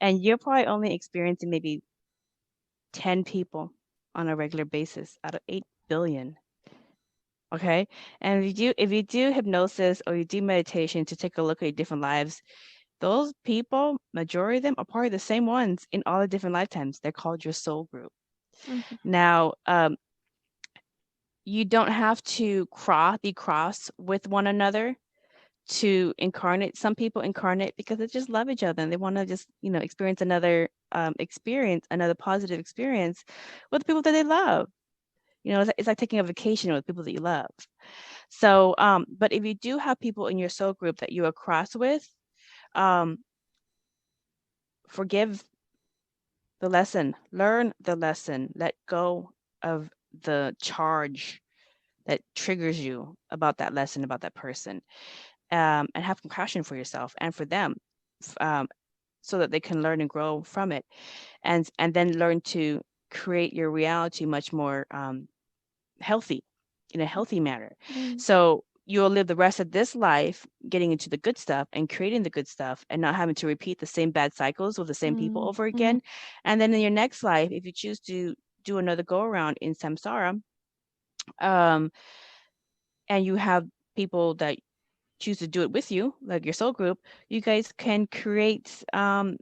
And you're probably only experiencing maybe 10 people on a regular basis out of 8 billion. Okay. And if you do hypnosis or you do meditation to take a look at your different lives, those people, majority of them are probably the same ones in all the different lifetimes. They're called your soul group. Now, you don't have to be cross with one another to incarnate. Some people incarnate because they just love each other and they want to just, experience another another positive experience with the people that they love. It's like taking a vacation with people that you love. So, but if you do have people in your soul group that you are cross with, forgive the lesson, learn the lesson, let go of the charge that triggers you about that lesson, about that person, and have compassion for yourself and for them, so that they can learn and grow from it, and then learn to create your reality much more healthy, in a healthy manner. So you'll live the rest of this life getting into the good stuff and creating the good stuff and not having to repeat the same bad cycles with the same people over again. And then in your next life, if you choose to do another go around in samsara, and you have people that choose to do it with you, like your soul group, you guys can create much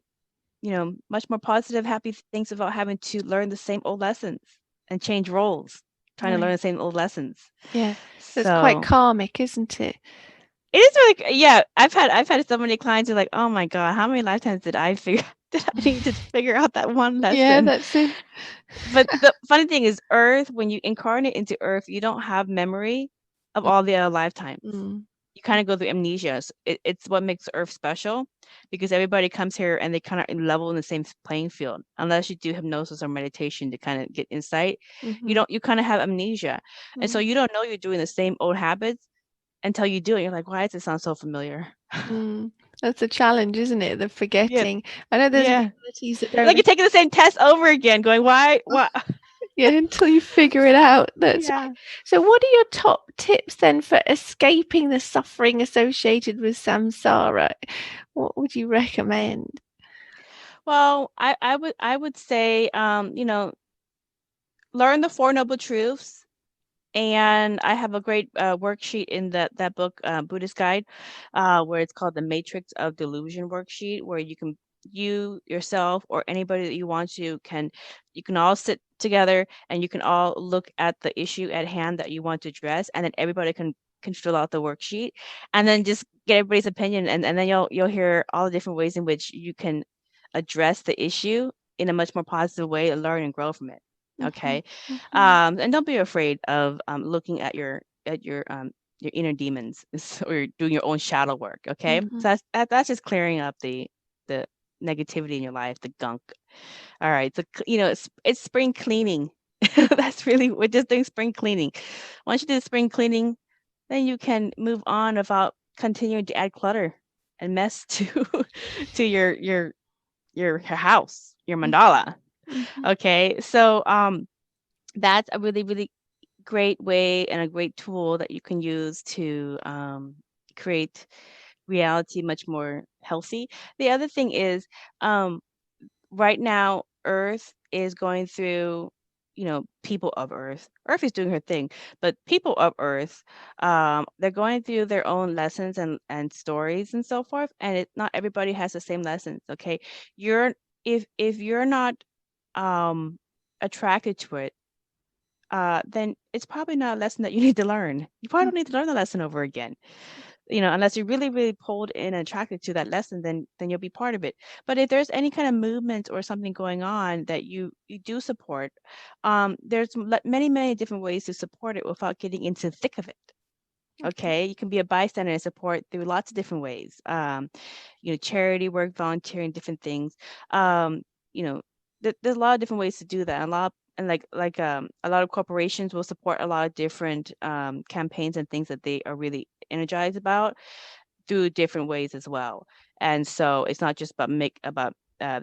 more positive, happy things without having to learn the same old lessons and change roles, trying to learn the same old lessons. Yeah. So it's quite karmic, isn't it? It is really, yeah. I've had so many clients who are like, oh my God, how many lifetimes did I need to figure out that one lesson? Yeah, that's it. But the funny thing is, Earth, when you incarnate into Earth, you don't have memory of all the other lifetimes. You kind of go through amnesia. So it's what makes Earth special, because everybody comes here and they kind of level in the same playing field. Unless you do hypnosis or meditation to kind of get insight, you kind of have amnesia, and so you don't know you're doing the same old habits until you do it. You're like, why does it sound so familiar? That's a challenge, isn't it? The forgetting. I know there's abilities that don't. Like you're taking the same test over again, going, why? Yeah, until you figure it out. That's right. So what are your top tips then for escaping the suffering associated with samsara? What would you recommend? Well, I would say, learn the Four Noble Truths. And I have a great worksheet in that book, Buddhist Guide, where it's called the Matrix of Delusion worksheet, where you yourself or anybody that you want to you can all sit together and you can all look at the issue at hand that you want to address, and then everybody can fill out the worksheet and then just get everybody's opinion, and then you'll hear all the different ways in which you can address the issue in a much more positive way and learn and grow from it. Mhm. Okay. Mhm. And don't be afraid of looking at your inner demons or doing your own shadow work. Okay. Mhm. So that's just clearing up the negativity in your life, the gunk. All right. So it's spring cleaning. That's really, we're just doing spring cleaning. Once you do the spring cleaning, then you can move on without continuing to add clutter and mess to to your house, your Mhm. mandala. Mhm. Okay. So that's a really, really great way and a great tool that you can use to create reality much more healthy. The other thing is, um, right now Earth is going through, people of Earth is doing her thing, but people of Earth, they're going through their own lessons and stories and so forth, and not everybody has the same lessons. Okay. You're if you're not um attracted to it, then it's probably not a lesson that you need to learn. You probably Mhm. don't need to learn the lesson over again. Unless you're really, really pulled in and attracted to that lesson, then you'll be part of it. But if there's any kind of movement or something going on that you do support, there's many, many different ways to support it without getting into the thick of it. Okay. Okay, you can be a bystander and support through lots of different ways. Charity work, volunteering, different things. Um, you know, there's a lot of different ways to do that. And a lot of corporations will support a lot of different campaigns and things that they are really energized about through different ways as well. And so it's not just about uh,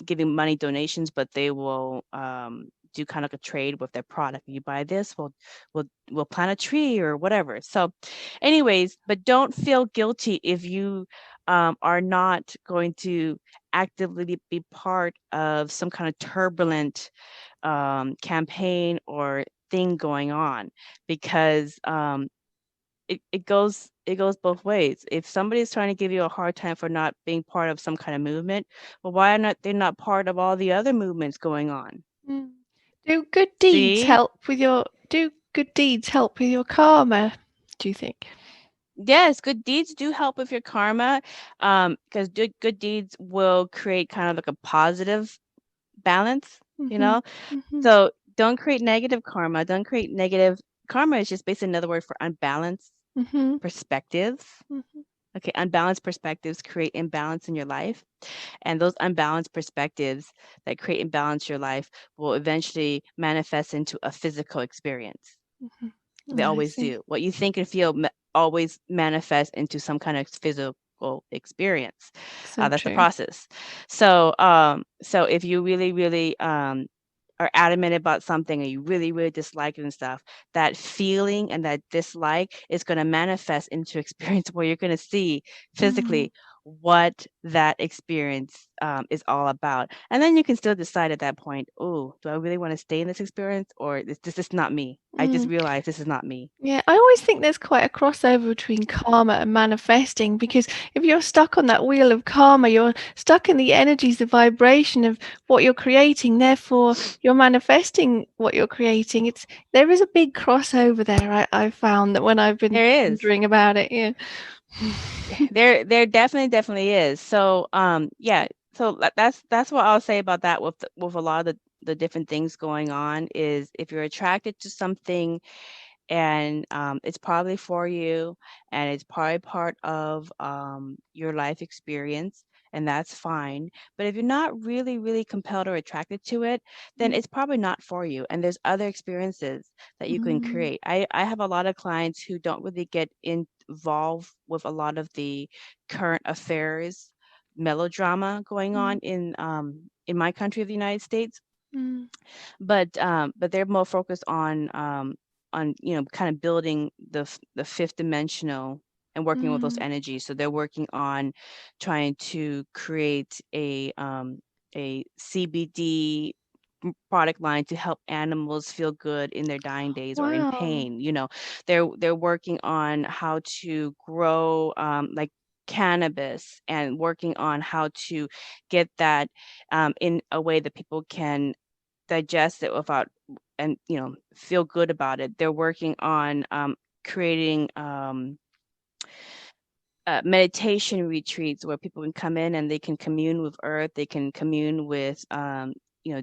giving money donations, but they will do kind of like a trade with their product. You buy this, we'll plant a tree or whatever. So, anyways, but don't feel guilty if you are not going to actively be part of some kind of turbulent campaign or thing going on, because it goes both ways. If somebody's trying to give you a hard time for not being part of some kind of movement, well, why are not they're not part of all the other movements going on? Mm. Do good deeds See? help with your karma, do you think? Yes, good deeds do help with your karma, because good deeds will create kind of like a positive balance, you Mhm. know? Mhm. So don't create negative karma. Don't create negative karma is just basically another word for unbalanced Mhm. perspectives. Mhm. Okay, unbalanced perspectives create imbalance in your life. And those unbalanced perspectives that create imbalance in your life will eventually manifest into a physical experience. Mhm. They I always see. do. What you think and feel always manifests into some kind of physical experience. So That's the true. process. So if you really, really are adamant about something and you really, really dislike it and stuff, that feeling and that dislike is going to manifest into experience where you're going to see Mm. physically what that experience is all about. And then you can still decide at that point, oh, do I really want to stay in this experience, or this is not me? I just Mm. realized this is not me. Yeah, I always think there's quite a crossover between karma and manifesting, because if you're stuck on that wheel of karma, you're stuck in the energies, the vibration of what you're creating. Therefore, you're manifesting what you're creating. There is a big crossover there. I've found that when I've been There is. pondering about it. Yeah. There definitely is. So yeah, so that's what I'll say about that with a lot of the different things going on is if you're attracted to something and it's probably for you and it's probably part of your life experience, and that's fine. But if you're not really, really compelled or attracted to it, then Mm. it's probably not for you, and there's other experiences that you can Mm. create. I have a lot of clients who don't really get involved with a lot of the current affairs melodrama going on Mm. in my country of the United States, Mm. but they're more focused on kind of building the fifth dimensional and working with those Mm. energies. So they're working on trying to create a CBD product line to help animals feel good in their dying days or in Wow. pain. They're working on how to grow like cannabis, and working on how to get that in a way that people can digest it without and feel good about it. They're working on creating meditation retreats where people can come in and they can commune with earth, they can commune with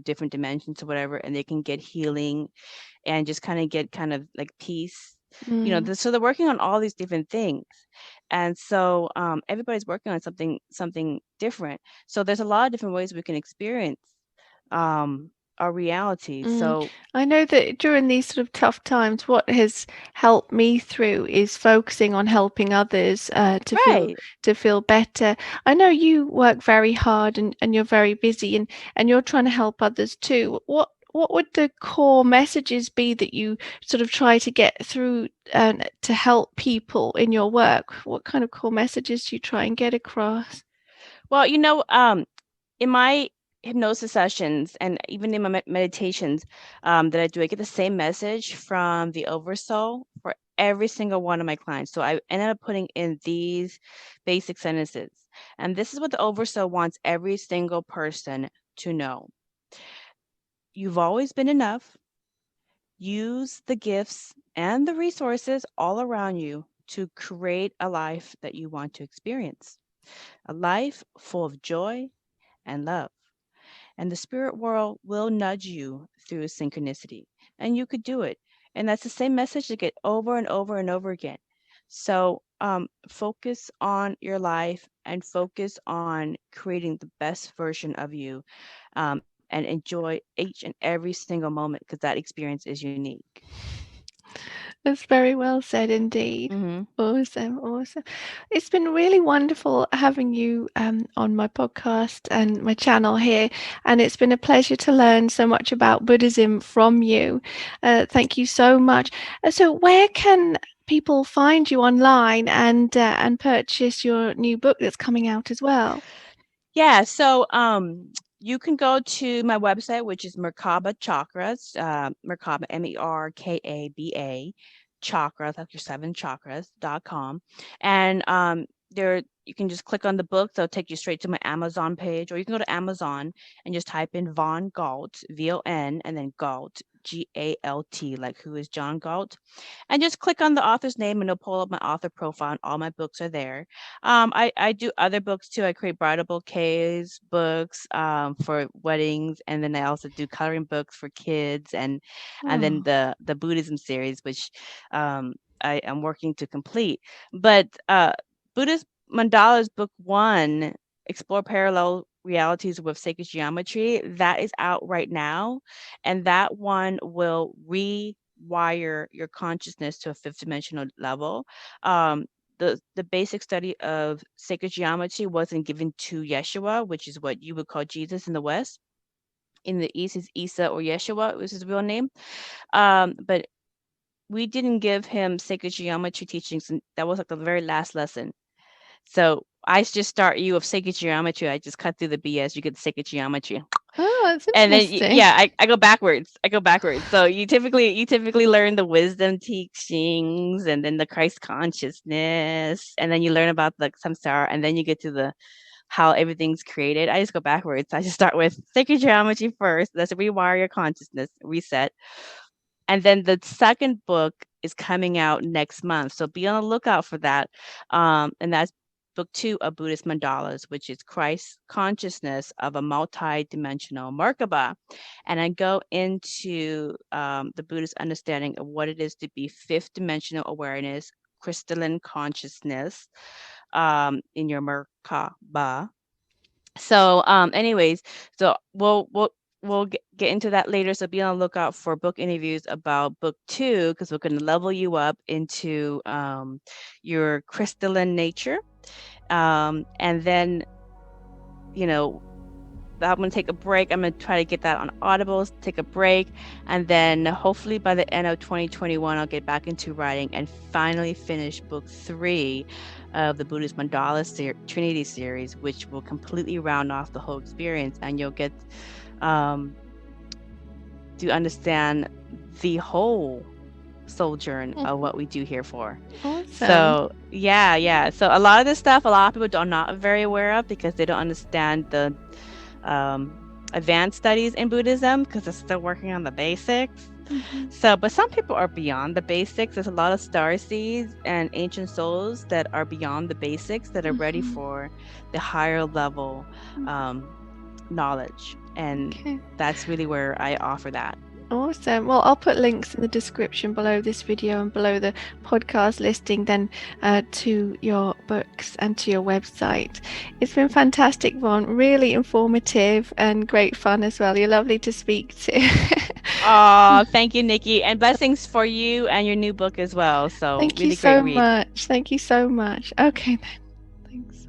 different dimensions or whatever, and they can get healing and just kind of get kind of like peace. So they're working on all these different things, and so everybody's working on something different. So there's a lot of different ways we can experience our reality. So I know that during these sort of tough times, what has helped me through is focusing on helping others right. to feel better. I know you work very hard and you're very busy and you're trying to help others too. What would the core messages be that you sort of try to get through to help people in your work? What kind of core messages do you try and get across? Well, in my hypnosis sessions and even in my meditations that I do, I get the same message from the Oversoul for every single one of my clients. So I ended up putting in these basic sentences. And this is what the Oversoul wants every single person to know. You've always been enough. Use the gifts and the resources all around you to create a life that you want to experience. A life full of joy and love. And the spirit world will nudge you through synchronicity, and you could do it. And that's the same message to get over and over and over again. So focus on your life and focus on creating the best version of you, and enjoy each and every single moment, because that experience is unique. That's very well said indeed. Mm-hmm. Awesome, awesome. It's been really wonderful having you on my podcast and my channel here, and it's been a pleasure to learn so much about Buddhism from you. Thank you so much. So, where can people find you online and purchase your new book that's coming out as well? Yeah, so you can go to my website, which is Merkabah Chakras, Merkabah, Merkaba, chakras, like your 7 chakras.com. And there you can just click on the book. They'll take you straight to my Amazon page, or you can go to Amazon and just type in Von Galt, VON, and then Galt, GALT, like who is John Galt, and just click on the author's name and it'll pull up my author profile, and all my books are there. I do other books too. I create bridal bouquets books for weddings, and then I also do coloring books for kids, and then Oh, the Buddhism series, which I am working to complete. But Buddhist Mandalas Book 1, Explore Parallel Realities with Sacred Geometry, that is out right now, and that one will rewire your consciousness to a fifth dimensional level. The basic study of sacred geometry wasn't given to Yeshua, which is what you would call Jesus in the West. In the East is Isa, or Yeshua was his real name. But we didn't give him sacred geometry teachings, and that was like the very last lesson. So I just start you with sacred geometry. I just cut through the BS. You get the sacred geometry. oh, that's And then interesting. yeah, I go backwards. So you typically learn the wisdom teachings, and then the Christ consciousness, and then you learn about the samsara, and then you get to the how everything's created. I just go backwards. I just start with sacred geometry first. Let's rewire your consciousness, reset. And then the second book is coming out next month. So be on the lookout for that. And that's book 2 of Buddhist Mandalas, which is Christ consciousness of a multi-dimensional Merkabah. And I go into the Buddhist understanding of what it is to be fifth dimensional awareness, crystalline consciousness in your Merkabah. So anyways, so we'll get into that later. So be on the lookout for book interviews about book 2, because we're going to level you up into your crystalline nature. And then, I'm going to take a break. I'm going to try to get that on Audibles, take a break. And then hopefully by the end of 2021, I'll get back into writing and finally finish book 3 of the Buddhist Mandala Trinity series, which will completely round off the whole experience. And you'll get to understand the whole sojourn of what we do here for. Awesome. So yeah. So a lot of this stuff, a lot of people are not very aware of, because they don't understand the advanced studies in Buddhism, because they're still working on the basics. Mhm. So, but some people are beyond the basics. There's a lot of star seeds and ancient souls that are beyond the basics that are ready Mhm. for the higher level Mhm. um, knowledge. And Okay. that's really where I offer that. Awesome. Well, I'll put links in the description below this video and below the podcast listing then to your books and to your website. It's been fantastic, Vaughn. Really informative and great fun as well. You're lovely to speak to. Oh, thank you, Nikki. And blessings for you and your new book as well. So, Thank you really great so read. much. Thank you so much. Okay then. Thanks.